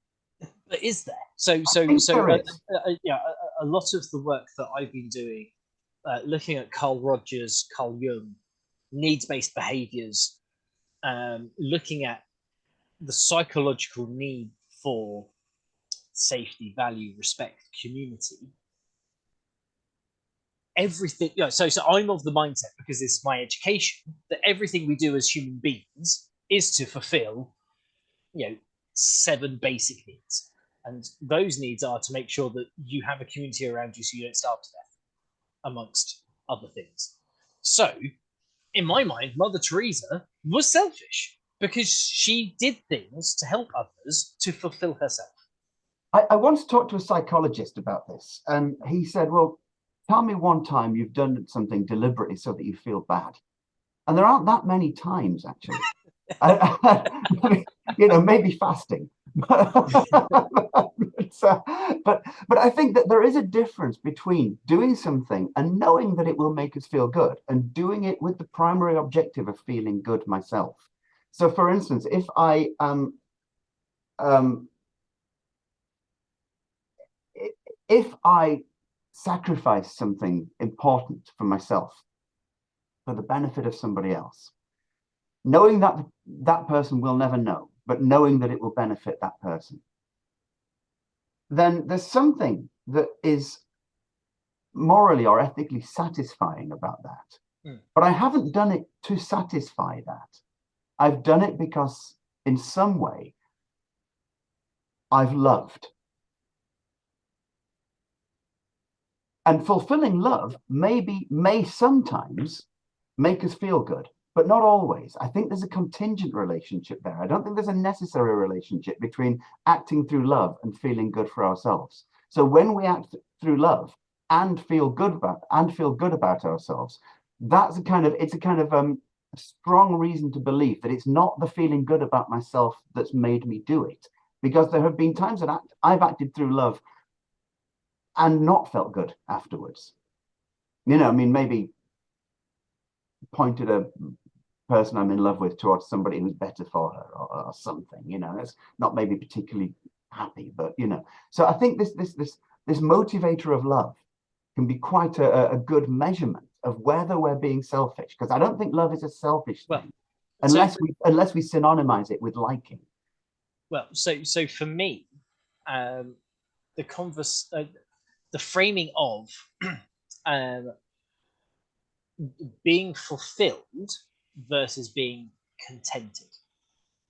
A: But is there? So a lot of the work that I've been doing, looking at Carl Rogers, Carl Jung, needs-based behaviors, looking at the psychological need for safety, value, respect, community, everything. So I'm of the mindset, because it's my education, that everything we do as human beings is to fulfill 7 basic needs, and those needs are to make sure that you have a community around you so you don't starve to death, amongst other things. So in my mind, Mother Teresa was selfish because she did things to help others to fulfill herself.
B: I once talked to a psychologist about this, and he said, well, tell me one time you've done something deliberately so that you feel bad. And there aren't that many times, actually. Maybe fasting. But I think that there is a difference between doing something and knowing that it will make us feel good and doing it with the primary objective of feeling good myself. So, for instance, if I sacrifice something important for myself for the benefit of somebody else, knowing that that person will never know, but knowing that it will benefit that person, then there's something that is morally or ethically satisfying about that. But I haven't done it to satisfy that. I've done it because in some way I've loved. And fulfilling love may sometimes make us feel good, but not always. I think there's a contingent relationship there. I don't think there's a necessary relationship between acting through love and feeling good for ourselves. So when we act through love and feel good about ourselves, it's a kind of strong reason to believe that it's not the feeling good about myself that's made me do it. Because there have been times that I've acted through love and not felt good afterwards. Maybe pointed a person I'm in love with towards somebody who's better for her or something. It's not maybe particularly happy, but So I think this motivator of love can be quite a good measurement of whether we're being selfish, because I don't think love is a selfish thing, unless we synonymize it with liking.
A: Well, so for me, the framing of being fulfilled versus being contented.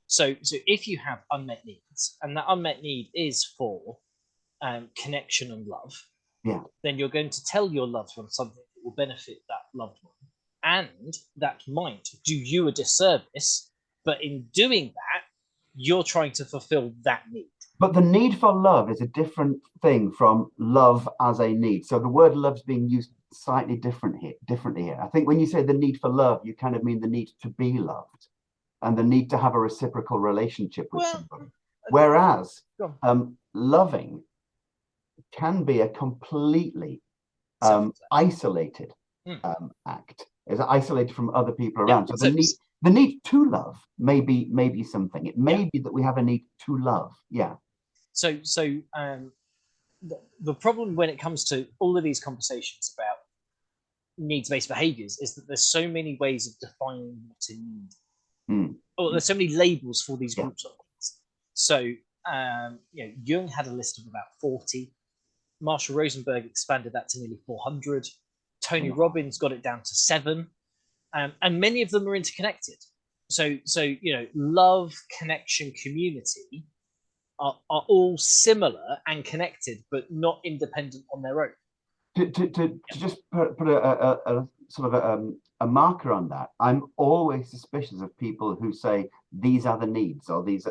A: So if you have unmet needs, and that unmet need is for connection and love, then you're going to tell your loved one something that will benefit that loved one, and that might do you a disservice, but in doing that, you're trying to fulfill that need.
B: But the need for love is a different thing from love as a need. So the word love's being used slightly differently here. I think when you say the need for love, you kind of mean the need to be loved and the need to have a reciprocal relationship with somebody. Whereas loving can be a completely isolated act. It's isolated from other people around. So the need to love may be something. It may be that we have a need to love. Yeah.
A: So the problem when it comes to all of these conversations about needs-based behaviors is that there's so many ways of defining what a need. Or there's so many labels for these groups of needs. So Jung had a list of about 40. Marshall Rosenberg expanded that to nearly 400. Tony Robbins got it down to 7. And many of them are interconnected. So love, connection, community are all similar and connected, but not independent on their own.
B: To just put a sort of a marker on that, I'm always suspicious of people who say these are the needs, or these,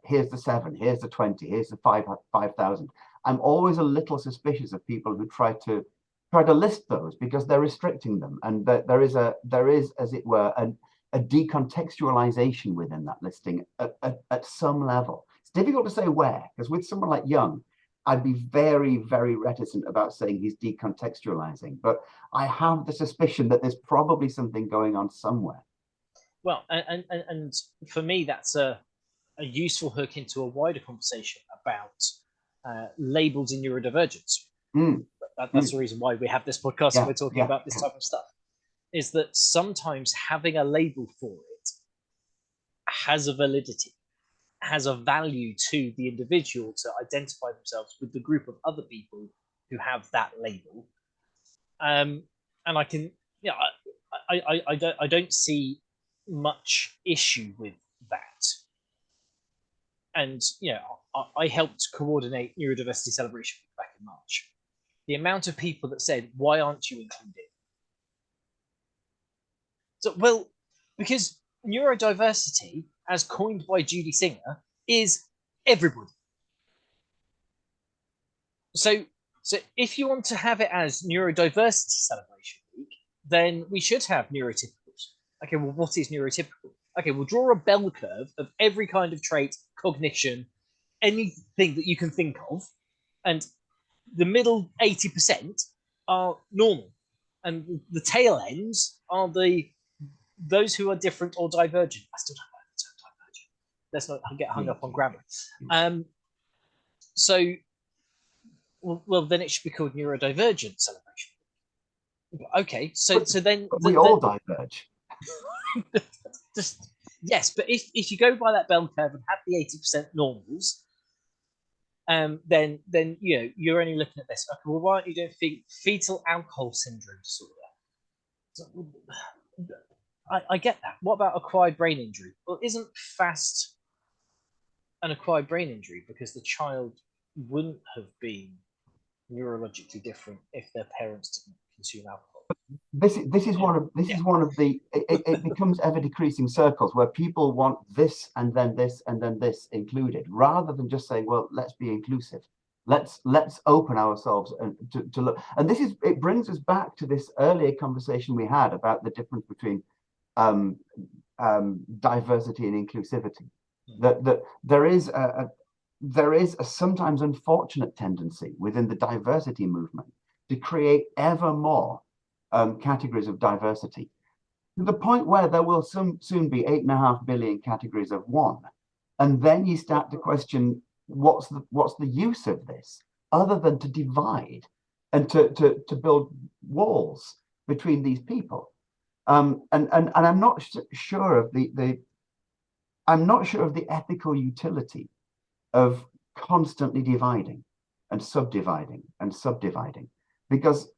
B: here's the 7, here's the 20, here's the 5,000. I'm always a little suspicious of people who try to list those, because they're restricting them, and there is, as it were, a decontextualization within that listing at some level. It's difficult to say where, because with someone like Jung, I'd be very, very reticent about saying he's decontextualizing, but I have the suspicion that there's probably something going on somewhere.
A: Well, and for me, that's a useful hook into a wider conversation about labels in neurodivergence. That's the reason why we have this podcast and we're talking about this type of stuff, is that sometimes having a label for it has a validity, has a value to the individual to identify themselves with the group of other people who have that label. And I can, I don't see much issue with that. And, I helped coordinate Neurodiversity Celebration back in March. The amount of people that said, why aren't you included? So, well, because neurodiversity, as coined by Judy Singer, is everybody. So if you want to have it as Neurodiversity Celebration Week, then we should have neurotypicals. Okay, well, what is neurotypical? Okay, we'll draw a bell curve of every kind of trait, cognition, anything that you can think of, and the middle 80% are normal, and the tail ends are those who are different or divergent. I still don't like the term divergent. Let's not get hung up on grammar. Well, then it should be called Neurodivergent Celebration. Okay, so then
B: we all diverge.
A: just Yes, but if you go by that bell curve and have the 80% normals, then you're only looking at this. Okay, well, why aren't you doing fetal alcohol syndrome disorder? So, I get that. What about acquired brain injury? Well, isn't FAST an acquired brain injury because the child wouldn't have been neurologically different if their parents didn't consume alcohol?
B: This is one of the it becomes ever decreasing circles where people want this and then this and then this included, rather than just saying, well, let's be inclusive. Let's open ourselves and to look. And it brings us back to this earlier conversation we had about the difference between diversity and inclusivity. That there is a sometimes unfortunate tendency within the diversity movement to create ever more categories of diversity, to the point where there will soon be 8.5 billion categories of one. And then you start to question what's the use of this other than to divide and to build walls between these people. And I'm not sure of I'm not sure of the ethical utility of constantly dividing and subdividing, because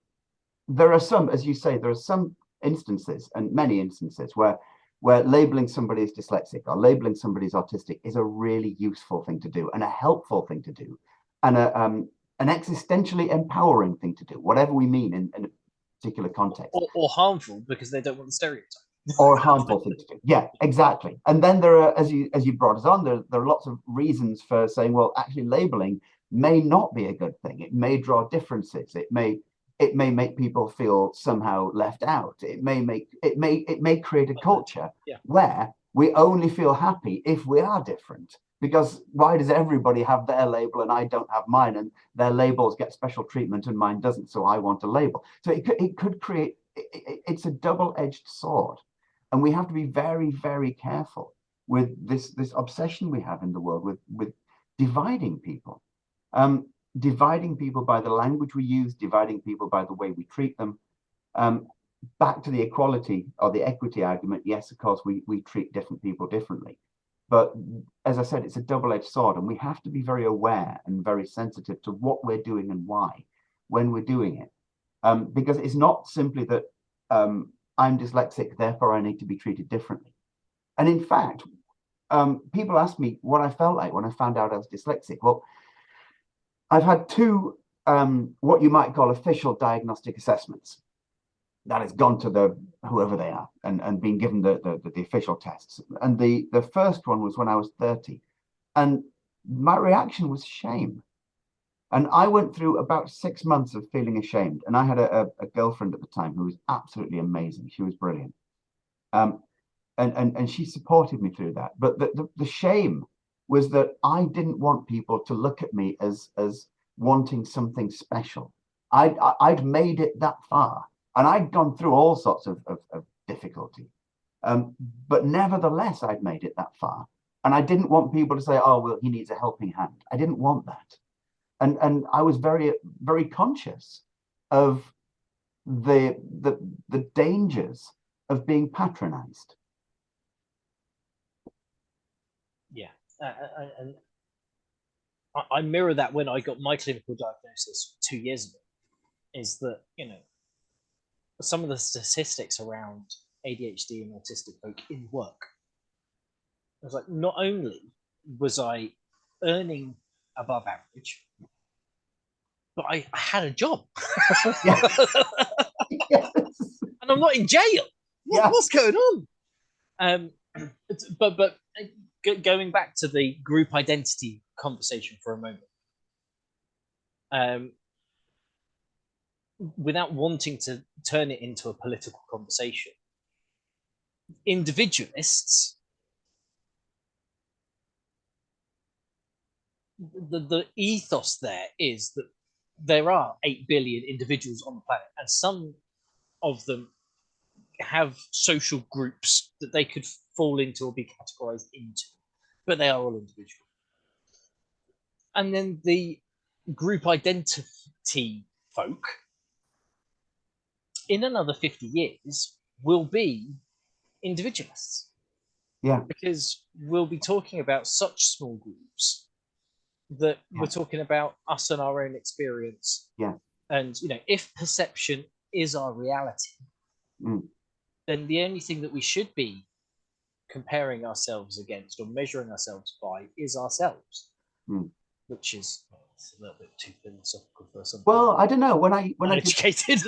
B: there are some, as you say, there are some instances, and many instances, where labeling somebody as dyslexic or labeling somebody as autistic is a really useful thing to do and a helpful thing to do, and an existentially empowering thing to do, whatever we mean in a particular context.
A: Or harmful because they don't want the stereotype.
B: Or harmful thing to do. Yeah, exactly. And then there are, as you brought us on, there are lots of reasons for saying, well, actually labeling may not be a good thing. It may draw differences. It may make people feel somehow left out. It may create a culture where we only feel happy if we are different. Because why does everybody have their label and I don't have mine, and their labels get special treatment and mine doesn't, so I want a label? So it could create, it's a double-edged sword. And we have to be very, very careful with this obsession we have in the world with dividing people. Dividing people by the language we use, dividing people by the way we treat them. Back to the equality or the equity argument, yes, of course, we treat different people differently. But as I said, it's a double-edged sword, and we have to be very aware and very sensitive to what we're doing and why when we're doing it. Because it's not simply that I'm dyslexic, therefore I need to be treated differently. And in fact, people ask me what I felt like when I found out I was dyslexic. Well, I've had two what you might call official diagnostic assessments. That has gone to whoever they are and been given the official tests. And the first one was when I was 30. And my reaction was shame. And I went through about 6 months of feeling ashamed. And I had a girlfriend at the time who was absolutely amazing. She was brilliant. And she supported me through that. But the shame was that I didn't want people to look at me as wanting something special. I'd made it that far. And I'd gone through all sorts of difficulty. But nevertheless, I'd made it that far. And I didn't want people to say, oh, well, he needs a helping hand. I didn't want that. And I was very, very conscious of the dangers of being patronized.
A: Yeah. And I mirror that when I got my clinical diagnosis 2 years ago, is that, some of the statistics around ADHD and autistic folk in work. I was like, not only was I earning above average, but I had a job. Yes. And I'm not in jail. What's going on? But going back to the group identity conversation for a moment, without wanting to turn it into a political conversation, individualists, the ethos there is that there are 8 billion individuals on the planet, and some of them have social groups that they could fall into or be categorized into, but they are all individual. And then the group identity folk in another 50 years will be individualists.
B: Yeah.
A: Because we'll be talking about such small groups that we're talking about us and our own experience.
B: Yeah.
A: And, if perception is our reality, then the only thing that we should be comparing ourselves against or measuring ourselves by is ourselves, which is it's a little bit too philosophical for something.
B: Well, I don't know. When I
A: uneducated.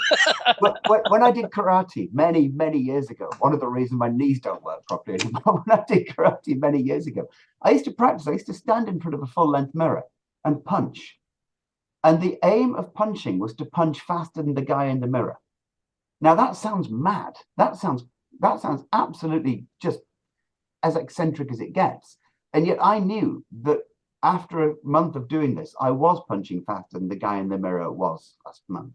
B: when I did karate many years ago, one of the reasons my knees don't work properly anymore. When I did karate many years ago, I used to practice. I used to stand in front of a full-length mirror and punch, and the aim of punching was to punch faster than the guy in the mirror. Now that sounds mad. That sounds absolutely just as eccentric as it gets. And yet I knew that after a month of doing this, I was punching faster than the guy in the mirror was last month.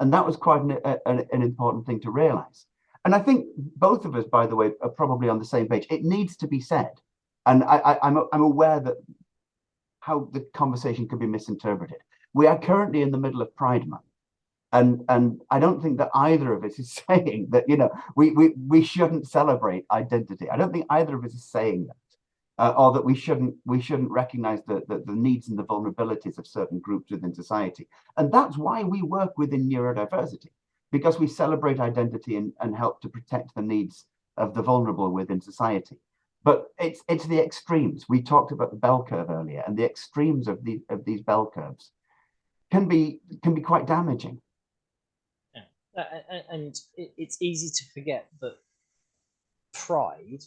B: And that was quite an important thing to realize. And I think both of us, by the way, are probably on the same page. It needs to be said. And I'm aware that how the conversation could be misinterpreted. We are currently in the middle of Pride Month. And I don't think that either of us is saying that, we shouldn't celebrate identity. I don't think either of us is saying that, or that we shouldn't recognize the needs and the vulnerabilities of certain groups within society. And that's why we work within neurodiversity, because we celebrate identity and help to protect the needs of the vulnerable within society. But it's the extremes. We talked about the bell curve earlier, and the extremes of these bell curves can be quite damaging.
A: And it's easy to forget that pride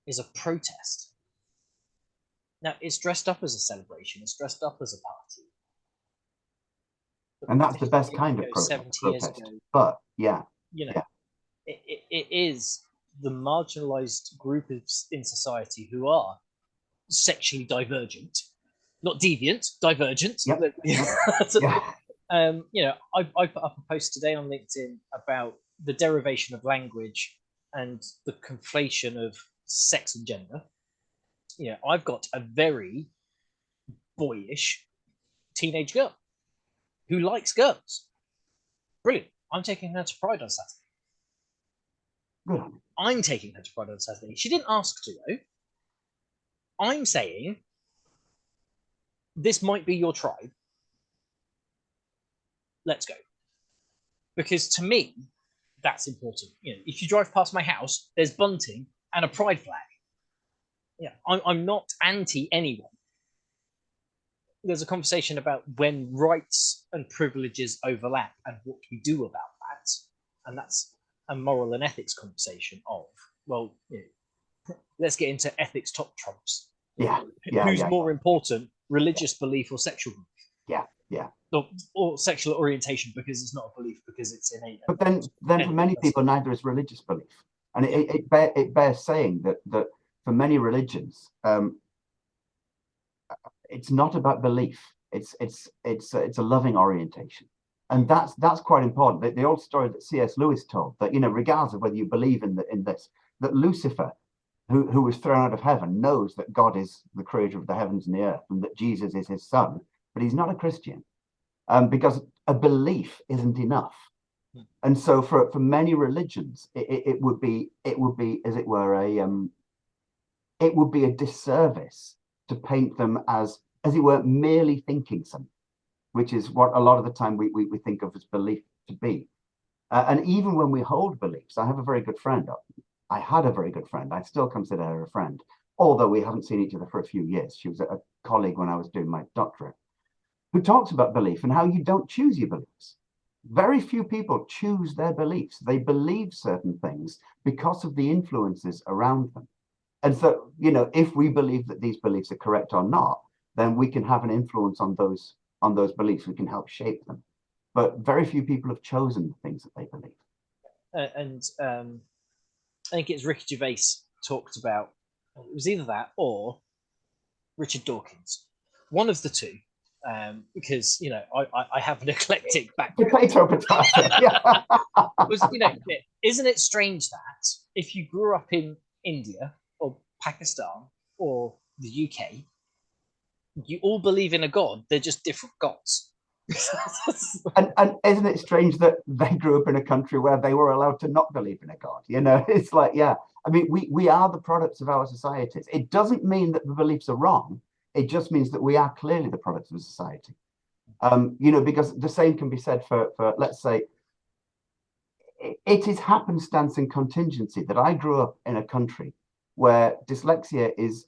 A: is a protest. Now, it's dressed up as a celebration, it's dressed up as a party.
B: And that's the best kind of protest.
A: 70 years ago,
B: but
A: it is the marginalized group in society who are sexually divergent, not deviant, divergent.
B: Yep.
A: I put up a post today on LinkedIn about the derivation of language and the conflation of sex and gender. I've got a very boyish teenage girl who likes girls. Brilliant. I'm taking her to Pride on Saturday.
B: Good.
A: I'm taking her to Pride on Saturday. She didn't ask to, though. I'm saying this might be your tribe. Let's go. Because to me, that's important. If you drive past my house, there's bunting and a pride flag. I'm not anti anyone. There's a conversation about when rights and privileges overlap and what we do about that. And that's a moral and ethics conversation of, let's get into ethics top trumps. Who's more important, religious belief or sexual belief? Or sexual orientation, because it's not a belief, because it's innate.
B: But then for many people, neither is religious belief. And it bears saying that for many religions, it's not about belief. It's a loving orientation. And that's quite important. The old story that C.S. Lewis told, that, regardless of whether you believe in this, that Lucifer, who was thrown out of heaven, knows that God is the creator of the heavens and the earth, and that Jesus is his son, but he's not a Christian. Because a belief isn't enough. And so for many religions, it would be, as it were, it would be a disservice to paint them as it were, merely thinking something, which is what a lot of the time we think of as belief to be. And even when we hold beliefs, I have a very good friend. I had a very good friend. I still consider her a friend, although we haven't seen each other for a few years. She was a colleague when I was doing my doctorate, who talks about belief and how you don't choose your beliefs. Very few people choose their beliefs. They believe certain things because of the influences around them. And so, if we believe that these beliefs are correct or not, then we can have an influence on those beliefs. We can help shape them. But very few people have chosen the things that they believe.
A: And I think it's Ricky Gervais talked about, it was either that or Richard Dawkins, one of the two. Because I have an eclectic background.
B: Potato. Yeah.
A: Isn't it strange that if you grew up in India or Pakistan or the UK, you all believe in a god? They're just different gods.
B: And isn't it strange that they grew up in a country where they were allowed to not believe in a God? It's like, yeah, I mean, we are the products of our societies. It doesn't mean that the beliefs are wrong. It just means that we are clearly the products of a society. Because the same can be said for let's say, it is happenstance and contingency that I grew up in a country where dyslexia is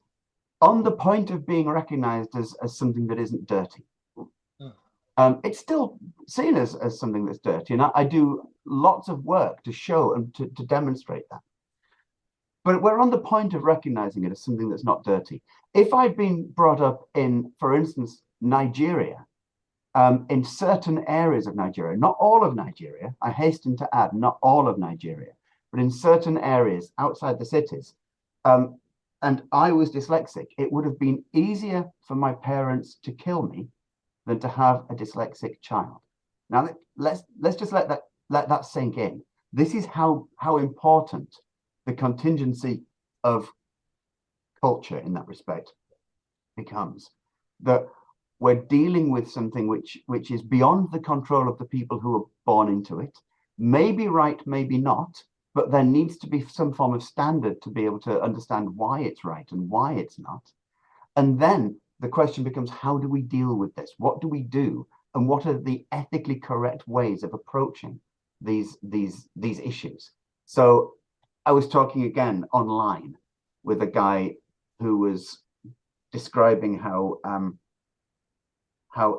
B: on the point of being recognized as something that isn't dirty. It's still seen as something that's dirty, and I do lots of work to show and to demonstrate that. But we're on the point of recognizing it as something that's not dirty. If I've been brought up in, for instance, Nigeria, in certain areas of Nigeria, not all of Nigeria, I hasten to add, not all of Nigeria, but in certain areas outside the cities, and I was dyslexic, it would have been easier for my parents to kill me than to have a dyslexic child. Now, let's just let that sink in. This is how important the contingency of culture in that respect becomes. That we're dealing with something which is beyond the control of the people who are born into it. Maybe right, maybe not, but there needs to be some form of standard to be able to understand why it's right and why it's not. And then the question becomes, how do we deal with this? What do we do? And what are the ethically correct ways of approaching these issues? So I was talking again online with a guy who was describing how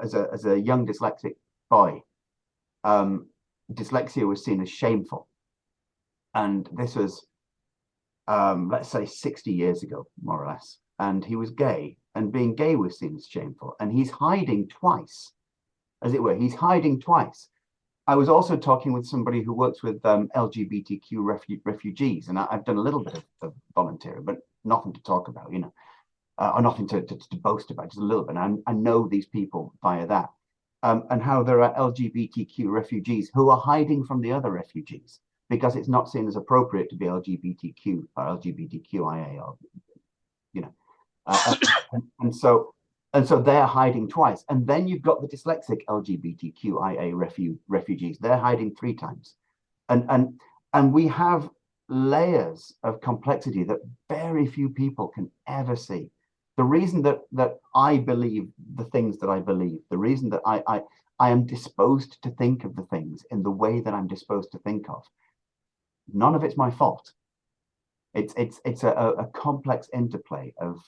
B: as a young dyslexic boy, dyslexia was seen as shameful. And this was, let's say, 60 years ago, more or less. And he was gay, and being gay was seen as shameful. And he's hiding twice, as it were. He's hiding twice. I was also talking with somebody who works with LGBTQ refugees, and I've done a little bit of volunteering, but nothing to talk about, or nothing to boast about, just a little bit. And I know these people via that, and how there are LGBTQ refugees who are hiding from the other refugees because it's not seen as appropriate to be LGBTQ or LGBTQIA, or and so they're hiding twice. And then you've got the dyslexic LGBTQIA refugees. They're hiding 3 times, and we have layers of complexity that very few people can ever see. The reason that I believe the things that I believe, the reason that I am disposed to think of the things in the way that I'm disposed to think of, none of it's my fault. It's a complex interplay of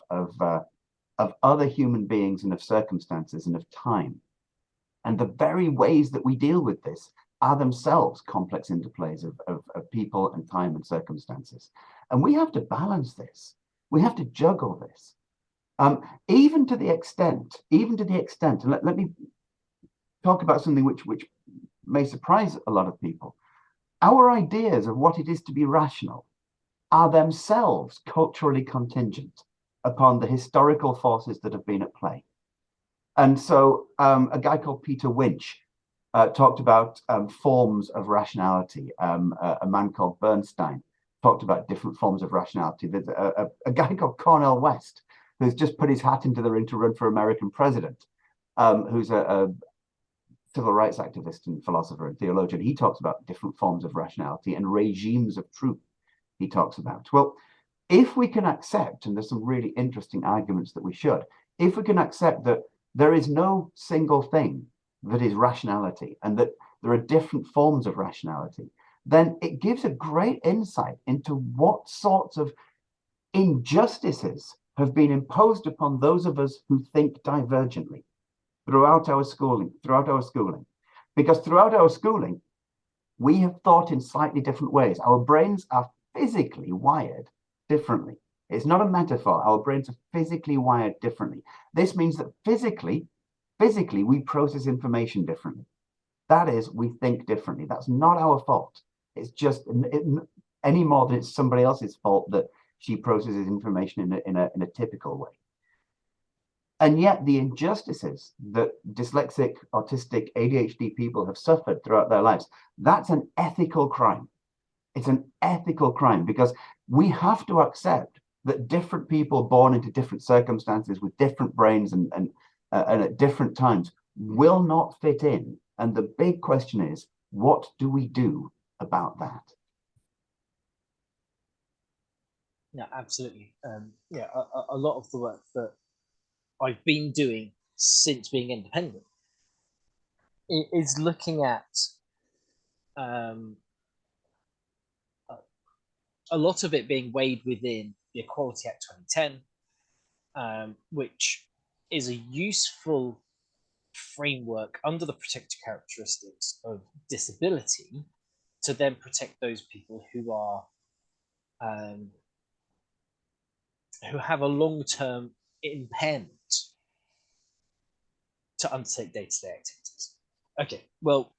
B: other human beings and of circumstances and of time. And the very ways that we deal with this are themselves complex interplays of people and time and circumstances. And we have to balance this. We have to juggle this. Even to the extent, and let me talk about something which may surprise a lot of people. Our ideas of what it is to be rational are themselves culturally contingent upon the historical forces that have been at play. And so a guy called Peter Winch talked about forms of rationality. A man called Bernstein talked about different forms of rationality. There's a guy called Cornel West, who's just put his hat into the ring to run for American president, who's a civil rights activist and philosopher and theologian. He talks about different forms of rationality and regimes of truth he talks about. Well, if we can accept, and there's some really interesting arguments that we should, if we can accept that there is no single thing that is rationality and that there are different forms of rationality, then it gives a great insight into what sorts of injustices have been imposed upon those of us who think divergently throughout our schooling. Because throughout our schooling, we have thought in slightly different ways. Our brains are physically wired differently. It's not a metaphor. Our brains are physically wired differently. This means that physically, we process information differently. That is, we think differently. That's not our fault. It's just any more than it's somebody else's fault that she processes information in a typical way. And yet the injustices that dyslexic, autistic, ADHD people have suffered throughout their lives, that's an ethical crime. It's an ethical crime because we have to accept that different people born into different circumstances with different brains and at different times will not fit in. And the big question is, what do we do about that?
A: Yeah, absolutely. A lot of the work that I've been doing since being independent is looking at a lot of it being weighed within the Equality Act 2010, which is a useful framework under the protected characteristics of disability to then protect those people who are who have a long-term impairment to undertake day-to-day activities. Okay, well,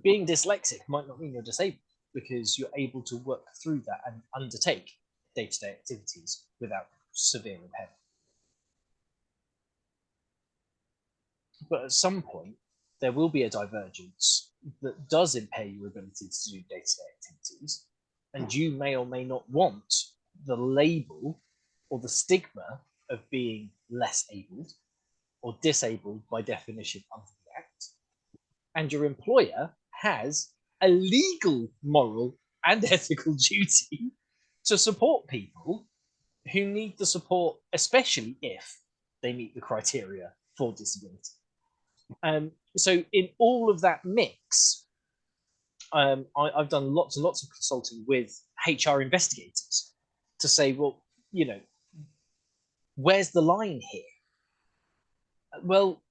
A: being dyslexic might not mean you're disabled, because you're able to work through that and undertake day-to-day activities without severe impairment. But at some point, there will be a divergence that does impair your ability to do day-to-day activities, and you may or may not want the label or the stigma of being less abled or disabled by definition under the Act. And your employer has a legal, moral, and ethical duty to support people who need the support, especially if they meet the criteria for disability. So in all of that mix, I've done lots and lots of consulting with HR investigators to say, well, you know, where's the line here? Well,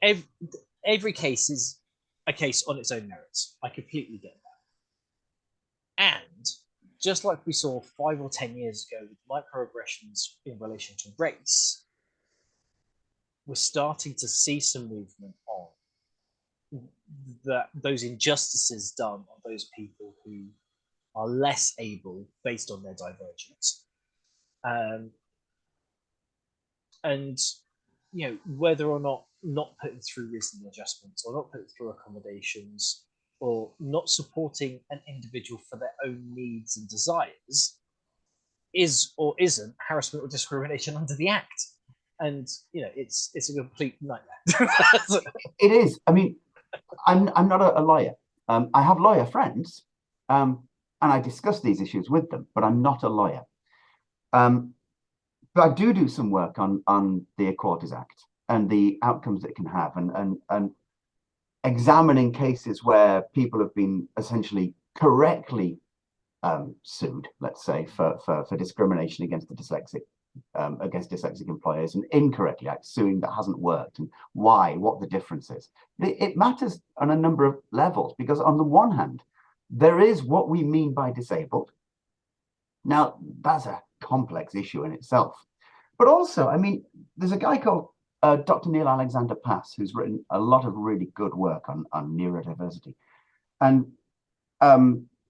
A: every case is a case on its own merits. I completely get that. And just like we saw 5 or 10 years ago with microaggressions in relation to race, we're starting to see some movement on those injustices done on those people who are less able based on their divergence. And you know, whether or not putting through reasonable adjustments or not putting through accommodations or not supporting an individual for their own needs and desires is or isn't harassment or discrimination under the Act. And you know, it's a complete nightmare.
B: It is. I mean, I'm not a lawyer. I have lawyer friends, and I discuss these issues with them, but I'm not a lawyer. But I do some work on the Equalities Act and the outcomes it can have, and examining cases where people have been essentially correctly sued, let's say, for discrimination against the dyslexic, against dyslexic employers, and incorrectly suing that hasn't worked, and why, what the difference is. It matters on a number of levels, because on the one hand, there is what we mean by disabled. Now, that's a complex issue in itself. But also, I mean, there's a guy called Dr. Neil Alexander Pass, who's written a lot of really good work on neurodiversity. And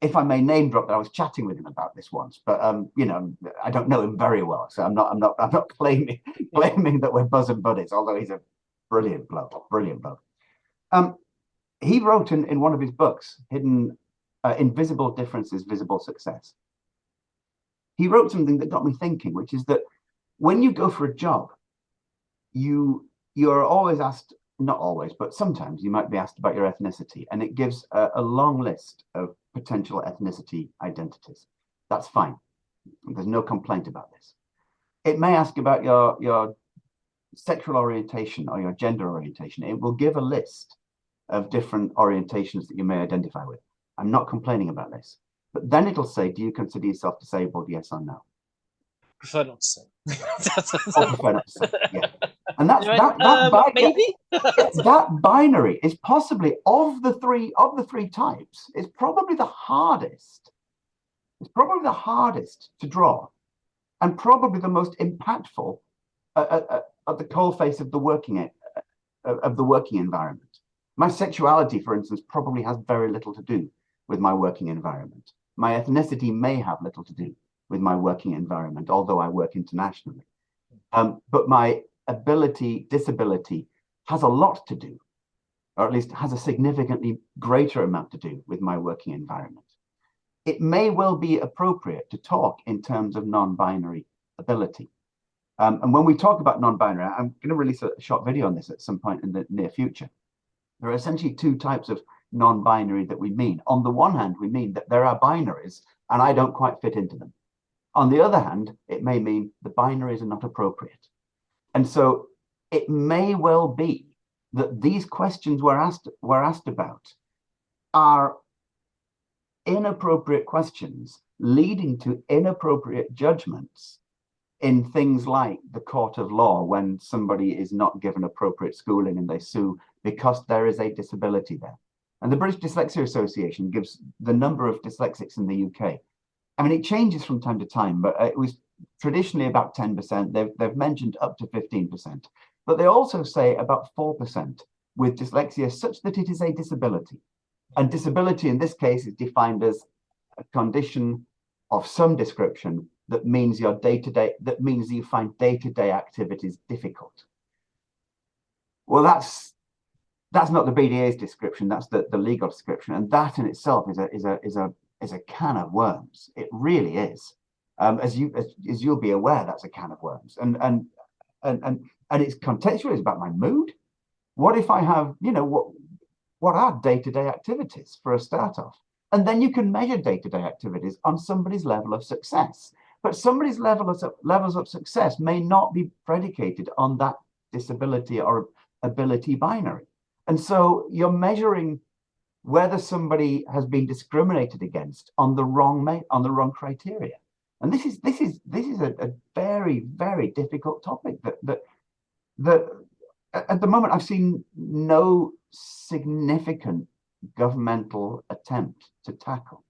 B: if I may name drop, I was chatting with him about this once, but you know, I don't know him very well, so I'm not claiming that we're bosom buddies, although he's a brilliant bloke. He wrote in one of his books, Hidden Invisible Differences, Visible Success. He wrote something that got me thinking, which is that when you go for a job, you're always asked, not always, but sometimes you might be asked about your ethnicity, and it gives a long list of potential ethnicity identities. That's fine. There's no complaint about this. It may ask about your sexual orientation or your gender orientation. It will give a list of different orientations that you may identify with. I'm not complaining about this. But then it'll say, do you consider yourself disabled, yes or no?
A: Prefer not to say.
B: Or prefer not to say, yeah. And that's
A: maybe
B: that binary is possibly of the three types, is probably the hardest. It's probably the hardest to draw, and probably the most impactful at the coalface of the working environment. My sexuality, for instance, probably has very little to do with my working environment. My ethnicity may have little to do with my working environment, although I work internationally. But my disability has a lot to do, or at least has a significantly greater amount to do with my working environment. It may well be appropriate to talk in terms of non-binary ability. And when we talk about non-binary, I'm going to release a short video on this at some point in the near future. There are essentially two types of non-binary that we mean. On the one hand, we mean that there are binaries and I don't quite fit into them. On the other hand, it may mean the binaries are not appropriate. And so it may well be that these questions we're asked about are inappropriate questions leading to inappropriate judgments in things like the court of law when somebody is not given appropriate schooling and they sue because there is a disability there. And the British Dyslexia Association gives the number of dyslexics in the UK. I mean, it changes from time to time, but it was traditionally about 10%. They've mentioned up to 15%, but they also say about 4% with dyslexia such that it is a disability. And disability in this case is defined as a condition of some description that means your day-to-day, that means you find day-to-day activities difficult. Well, that's not the BDA's description, that's the legal description. And that in itself is a can of worms. It really is. As you'll be aware, that's a can of worms. And it's contextual, it's about my mood. What if I have, what are day-to-day activities for a start off? And then you can measure day-to-day activities on somebody's level of success. But somebody's levels of success may not be predicated on that disability or ability binary. And so you're measuring whether somebody has been discriminated against on the wrong criteria. And this is a very, very difficult topic that at the moment I've seen no significant governmental attempt to tackle.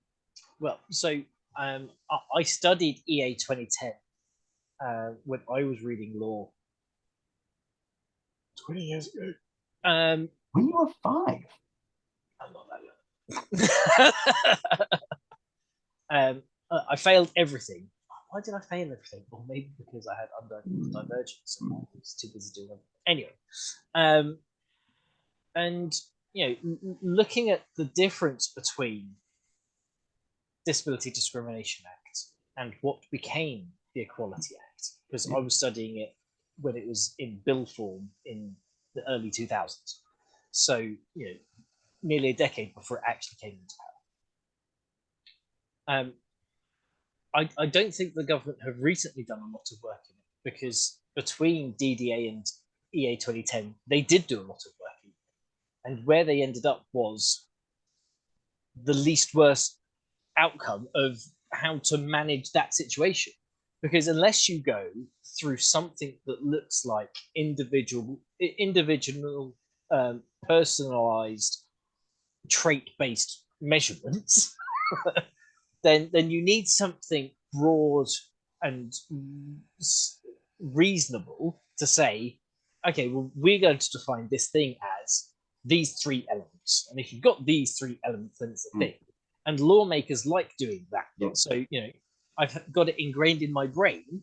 A: Well, so I studied EA 2010 when I was reading law 20 years ago.
B: When you were 5?
A: I'm not that young. I failed everything. Why did I fail everything? Well, maybe because I had Neurodivergent, so I was too busy doing it. Anyway, and looking at the difference between Disability Discrimination Act and what became the Equality Act, because I was studying it when it was in bill form in the early 2000s. So, nearly a decade before it actually came into power. I don't think the government have recently done a lot of work in it, because between DDA and EA 2010, they did do a lot of work in it. And where they ended up was the least worst outcome of how to manage that situation. Because unless you go through something that looks like individual personalized trait-based measurements, then you need something broad and reasonable to say, okay, well, we're going to define this thing as these 3 elements. And if you've got these 3 elements, then it's a thing. And lawmakers like doing that. Yeah. So, I've got it ingrained in my brain,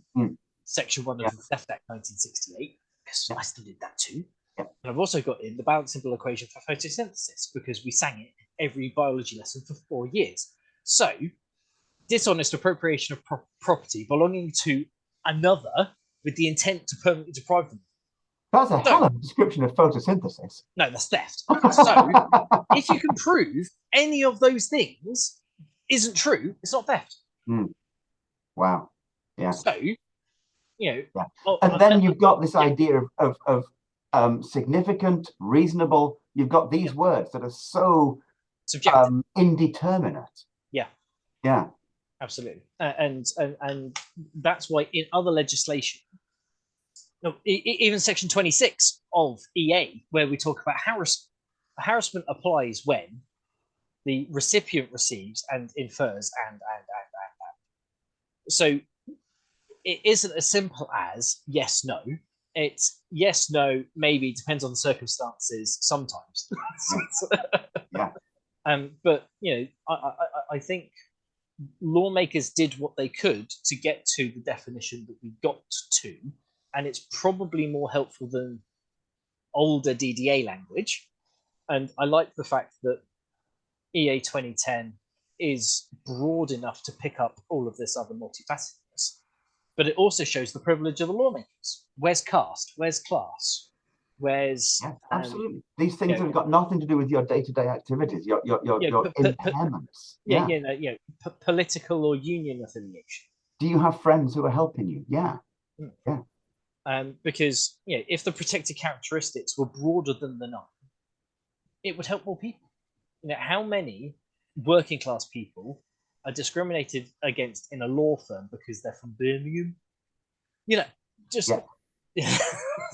A: Section 1 of the Theft Act 1968, because I studied that too. Yeah. And I've also got in the balance symbol equation for photosynthesis, because we sang it every biology lesson for 4 years. So, dishonest appropriation of property belonging to another with the intent to permanently deprive them.
B: That's a hell of a description of photosynthesis.
A: No, that's theft. So, if you can prove any of those things isn't true, it's not theft.
B: Wow. Yeah.
A: So,
B: and then you've got this idea of significant, reasonable. You've got these words that are so subjective, indeterminate.
A: Yeah.
B: Yeah.
A: Absolutely. And that's why in other legislation, even Section 26 of EA, where we talk about harassment applies when the recipient receives and infers and. So it isn't as simple as yes, no. It's yes, no, maybe, depends on the circumstances sometimes.
B: Yeah.
A: But I think lawmakers did what they could to get to the definition that we got to, and it's probably more helpful than older DDA language. And I like the fact that EA 2010 is broad enough to pick up all of this other multifacetedness. But it also shows the privilege of the lawmakers. Where's caste? Where's class? Where's
B: absolutely. These things have got nothing to do with your day-to-day activities, your impairments.
A: Political or union affiliation.
B: Do you have friends who are helping you? Yeah.
A: Because if the protected characteristics were broader than the 9, it would help more people. How many working class people are discriminated against in a law firm because they're from Birmingham?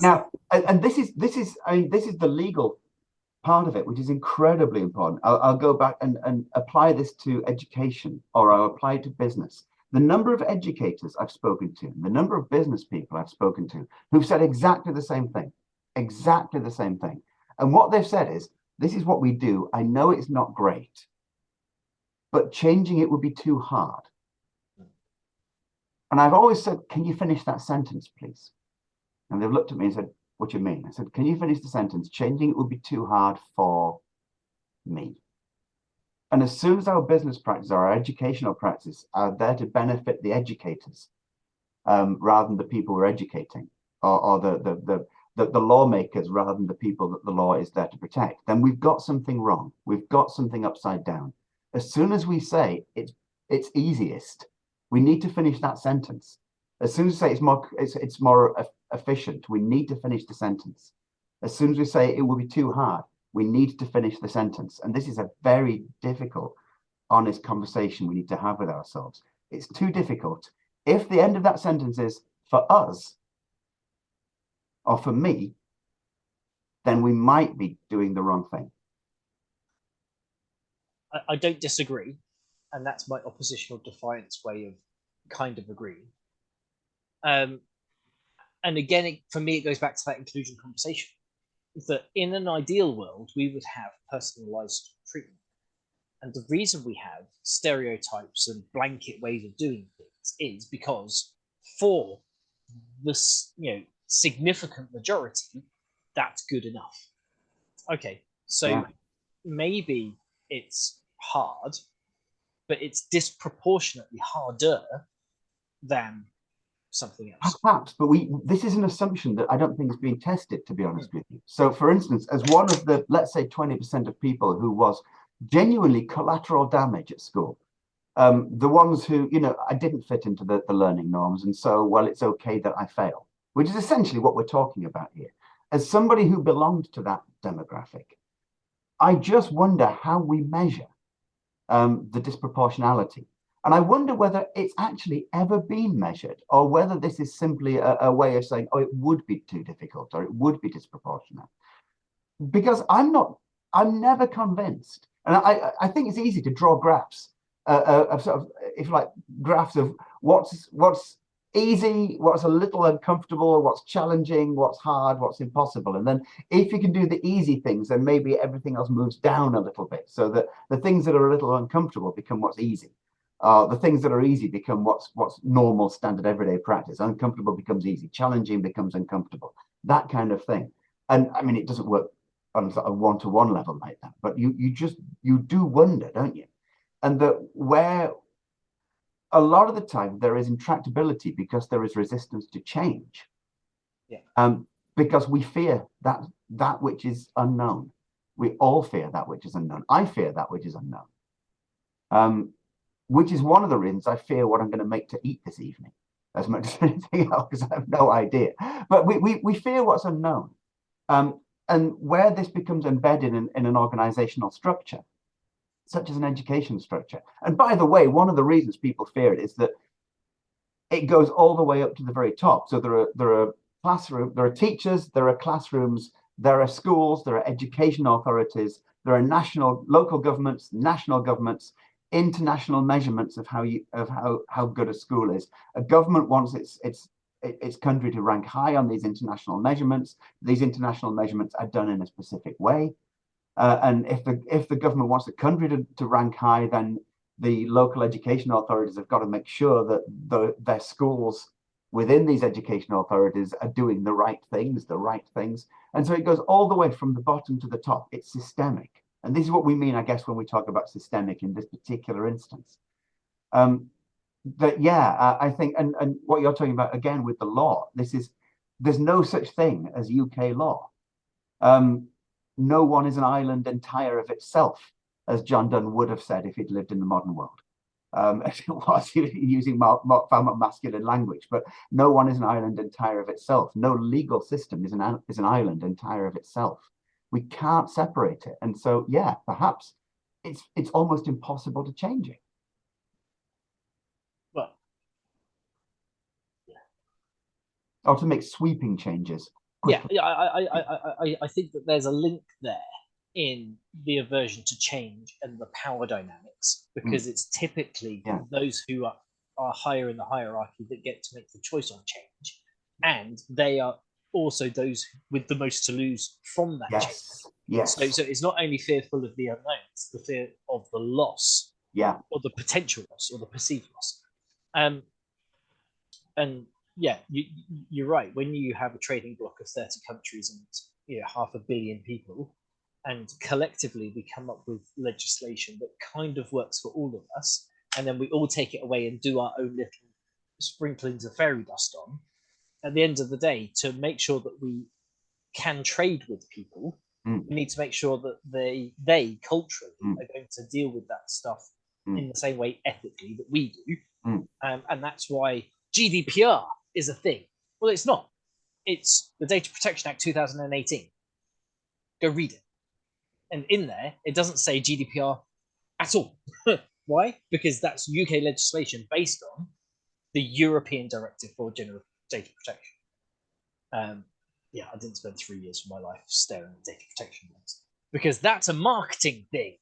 B: Now, and this is the legal part of it, which is incredibly important. I'll go back and apply this to education, or I'll apply it to business. The number of educators I've spoken to, the number of business people I've spoken to who've said exactly the same thing. And what they've said is, this is what we do. I know it's not great, but changing it would be too hard. And I've always said, can you finish that sentence, please? And they've looked at me and said, what do you mean? I said, can you finish the sentence? Changing it would be too hard for me. And as soon as our business practice, our educational practice are there to benefit the educators, rather than the people we're educating, or the lawmakers rather than the people that the law is there to protect, then we've got something wrong. We've got something upside down. As soon as we say it's easiest, we need to finish that sentence. As soon as we say it's more efficient, we need to finish the sentence. As soon as we say it will be too hard, we need to finish the sentence. And this is a very difficult, honest conversation we need to have with ourselves. It's too difficult. If the end of that sentence is for us or for me, then we might be doing the wrong thing.
A: I don't disagree. And that's my oppositional defiance way of kind of agreeing. And again, for me, it goes back to that inclusion conversation. That in an ideal world, we would have personalized treatment. And the reason we have stereotypes and blanket ways of doing things is because for the significant majority, that's good enough. Okay, so maybe it's hard, but it's disproportionately harder than something else.
B: Perhaps, but this is an assumption that I don't think is being tested, to be honest with you. So, for instance, as one of the, let's say, 20% of people who was genuinely collateral damage at school, the ones who, I didn't fit into the learning norms, and so, well, it's okay that I fail, which is essentially what we're talking about here. As somebody who belonged to that demographic, I just wonder how we measure the disproportionality. And I wonder whether it's actually ever been measured, or whether this is simply a way of saying, oh, it would be too difficult, or it would be disproportionate. Because I'm never convinced. And I think it's easy to draw graphs of sort of, if you like, graphs of what's easy, what's a little uncomfortable, what's challenging, what's hard, what's impossible. And then if you can do the easy things, then maybe everything else moves down a little bit, so that the things that are a little uncomfortable become what's easy. The things that are easy become what's normal, standard, everyday practice. Uncomfortable becomes easy. Challenging becomes uncomfortable. That kind of thing. And I mean, it doesn't work on a one-to-one level like that. But you do wonder, don't you? And that where a lot of the time there is intractability because there is resistance to change.
A: Yeah.
B: Because we fear that which is unknown. We all fear that which is unknown. I fear that which is unknown. Which is one of the reasons I fear what I'm going to make to eat this evening, as much as anything else, because I have no idea. But we fear what's unknown. And where this becomes embedded in an organizational structure, such as an education structure. And by the way, one of the reasons people fear it is that it goes all the way up to the very top. So there are teachers, there are classrooms, there are schools, there are education authorities, there are local governments, national governments, international measurements of how good a school is. A government wants its country to rank high on these international measurements. These international measurements are done in a specific way. And if the government wants the country to rank high, then the local education authorities have got to make sure that their schools within these education authorities are doing the right things. And so it goes all the way from the bottom to the top. It's systemic. And this is what we mean, I guess, when we talk about systemic in this particular instance. I think, and what you're talking about again with the law, there's no such thing as UK law. No one is an island entire of itself, as John Donne would have said if he'd lived in the modern world. As it was using far more masculine language, but no one is an island entire of itself. No legal system is an island entire of itself. We can't separate it, and so yeah, perhaps it's almost impossible to change it.
A: Well,
B: or to make sweeping changes quickly.
A: Yeah, I think that there's a link there in the aversion to change and the power dynamics, because it's typically those who are higher in the hierarchy that get to make the choice on change, and they are also those with the most to lose from that change.
B: Yes.
A: So it's not only fearful of the unknown, it's the fear of the loss, or the potential loss, or the perceived loss. And yeah, you're right. When you have a trading bloc of 30 countries and 500 million people, and collectively we come up with legislation that kind of works for all of us, and then we all take it away and do our own little sprinklings of fairy dust on, at the end of the day, to make sure that we can trade with people, we need to make sure that they culturally are going to deal with that stuff in the same way ethically that we do. And that's why GDPR is a thing. Well, it's not. It's the Data Protection Act 2018. Go read it. And in there, it doesn't say GDPR at all. Why? Because that's UK legislation based on the European Directive for General Data Protection. I didn't spend 3 years of my life staring at data protection laws, because that's a marketing thing.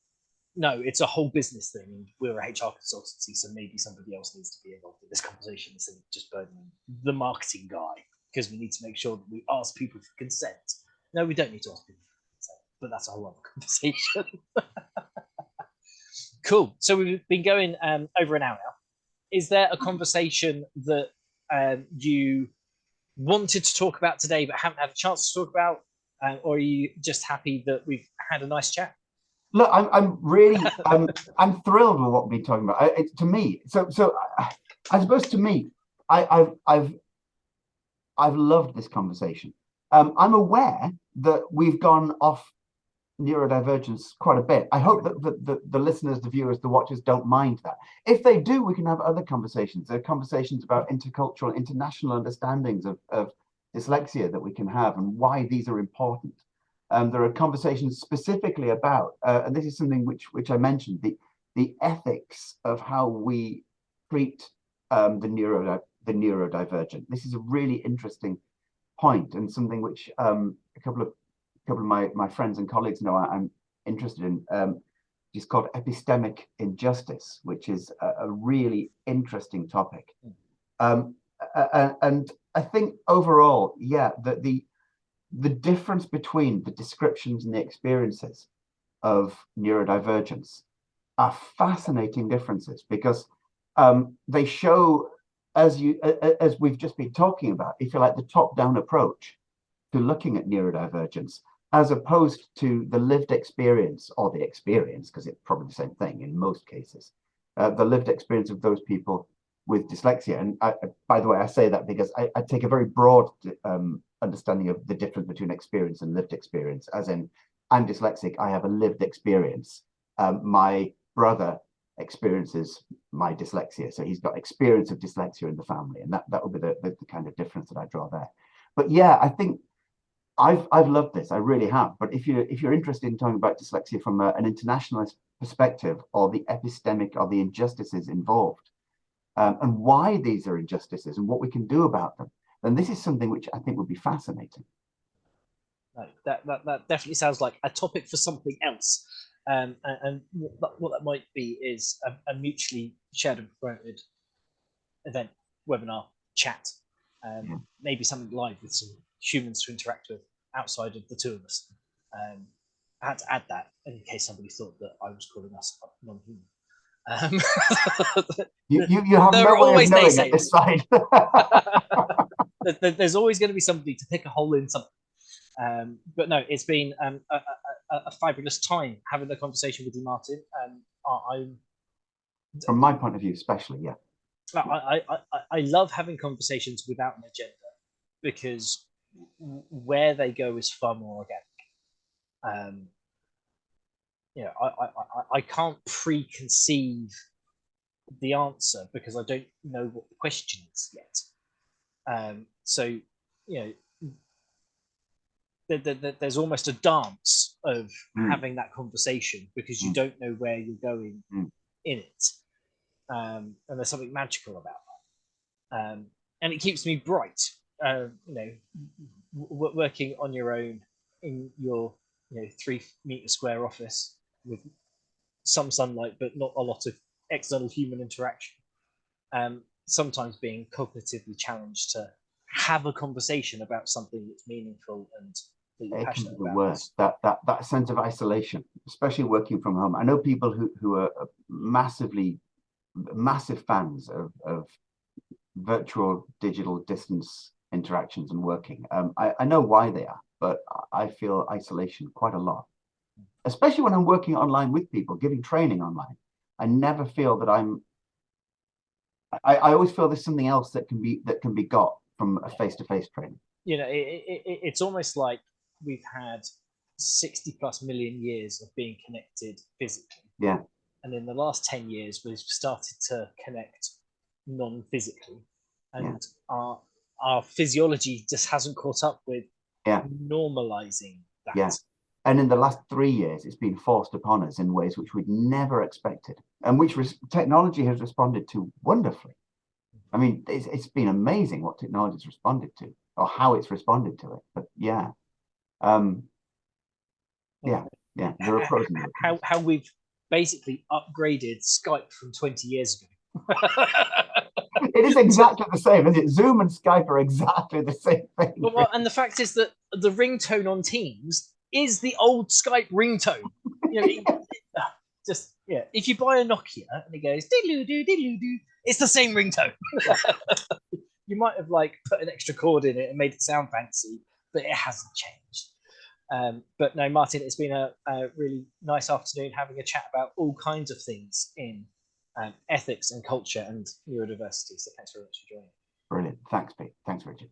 A: No, it's a whole business thing, and we're a HR consultancy, so maybe somebody else needs to be involved in this conversation instead of just burdening the marketing guy, because we need to make sure that we ask people for consent. No, we don't need to ask people for consent, but that's a whole other conversation. Cool. So we've been going over an hour now. Is there a conversation that you wanted to talk about today but haven't had a chance to talk about, or are you just happy that we've had a nice chat?
B: Look, I'm really I'm thrilled with what we're talking about. To me, so I suppose to me, I've loved this conversation. I'm aware that we've gone off neurodivergence quite a bit. I hope that the listeners, the viewers, the watchers don't mind that. If they do, we can have other conversations. There are conversations about intercultural, international understandings of dyslexia that we can have, and why these are important. There are conversations specifically about, and this is something which I mentioned, the ethics of how we treat the neurodivergent. This is a really interesting point, and something which a couple of my friends and colleagues know I'm interested in. It's called epistemic injustice, which is a really interesting topic. And I think overall, that the difference between the descriptions and the experiences of neurodivergence are fascinating differences, because they show, as we've just been talking about, if you like, the top-down approach to looking at neurodivergence, as opposed to the lived experience, or the experience, because it's probably the same thing in most cases, the lived experience of those people with dyslexia. And by the way, I say that because I take a very broad understanding of the difference between experience and lived experience, as in, I'm dyslexic, I have a lived experience. My brother experiences my dyslexia, so he's got experience of dyslexia in the family, and that would be the kind of difference that I draw there. But yeah, I think I've loved this, I really have. But if you're interested in talking about dyslexia from an internationalist perspective, or the epistemic or the injustices involved, and why these are injustices and what we can do about them, then this is something which I think would be fascinating.
A: No, that definitely sounds like a topic for something else. And what that might be is a mutually shared and promoted event, webinar, chat, maybe something live with some humans to interact with outside of the two of us. I had to add that in case somebody thought that I was calling us non-human.
B: You have no way of knowing at this side.
A: There's always going to be somebody to pick a hole in something. But no, it's been a fabulous time having the conversation with you, Martin. From
B: my point of view, especially, yeah.
A: I love having conversations without an agenda, because where they go is far more organic. I can't preconceive the answer because I don't know what the question is yet. So there's almost a dance of having that conversation because you don't know where you're going in it, and there's something magical about that, and it keeps me bright. Working on your own in your 3-meter square office with some sunlight but not a lot of external human interaction, sometimes being cognitively challenged to have a conversation about something that's meaningful and that you're passionate about.
B: It can be the worst, that sense of isolation, especially working from home. I know people who are massive fans of virtual digital distance interactions and working. I know why they are, but I feel isolation quite a lot, especially when I'm working online with people, giving training online. I never feel that I always feel there's something else that can be got from a face-to-face training.
A: It's almost like we've had 60+ million years of being connected physically.
B: Yeah.
A: And in the last 10 years, we've started to connect non-physically. And our physiology just hasn't caught up with normalizing that.
B: Yeah. And in the last 3 years, it's been forced upon us in ways which we'd never expected, and which technology has responded to wonderfully. I mean, it's been amazing what technology has responded to, or how it's responded to it. But there are pros and cons.
A: How we've basically upgraded Skype from 20 years ago.
B: It is exactly the same, isn't it? Zoom and Skype are exactly the same thing.
A: Well, and the fact is that the ringtone on Teams is the old Skype ringtone. If you buy a Nokia and it goes diddle-doo, diddle-doo, it's the same ringtone. You might have put an extra chord in it and made it sound fancy, but it hasn't changed. But no, Martin, it's been a really nice afternoon having a chat about all kinds of things in ethics and culture and neurodiversity. So thanks very much for joining.
B: Brilliant. Thanks, Pete. Thanks, Richard.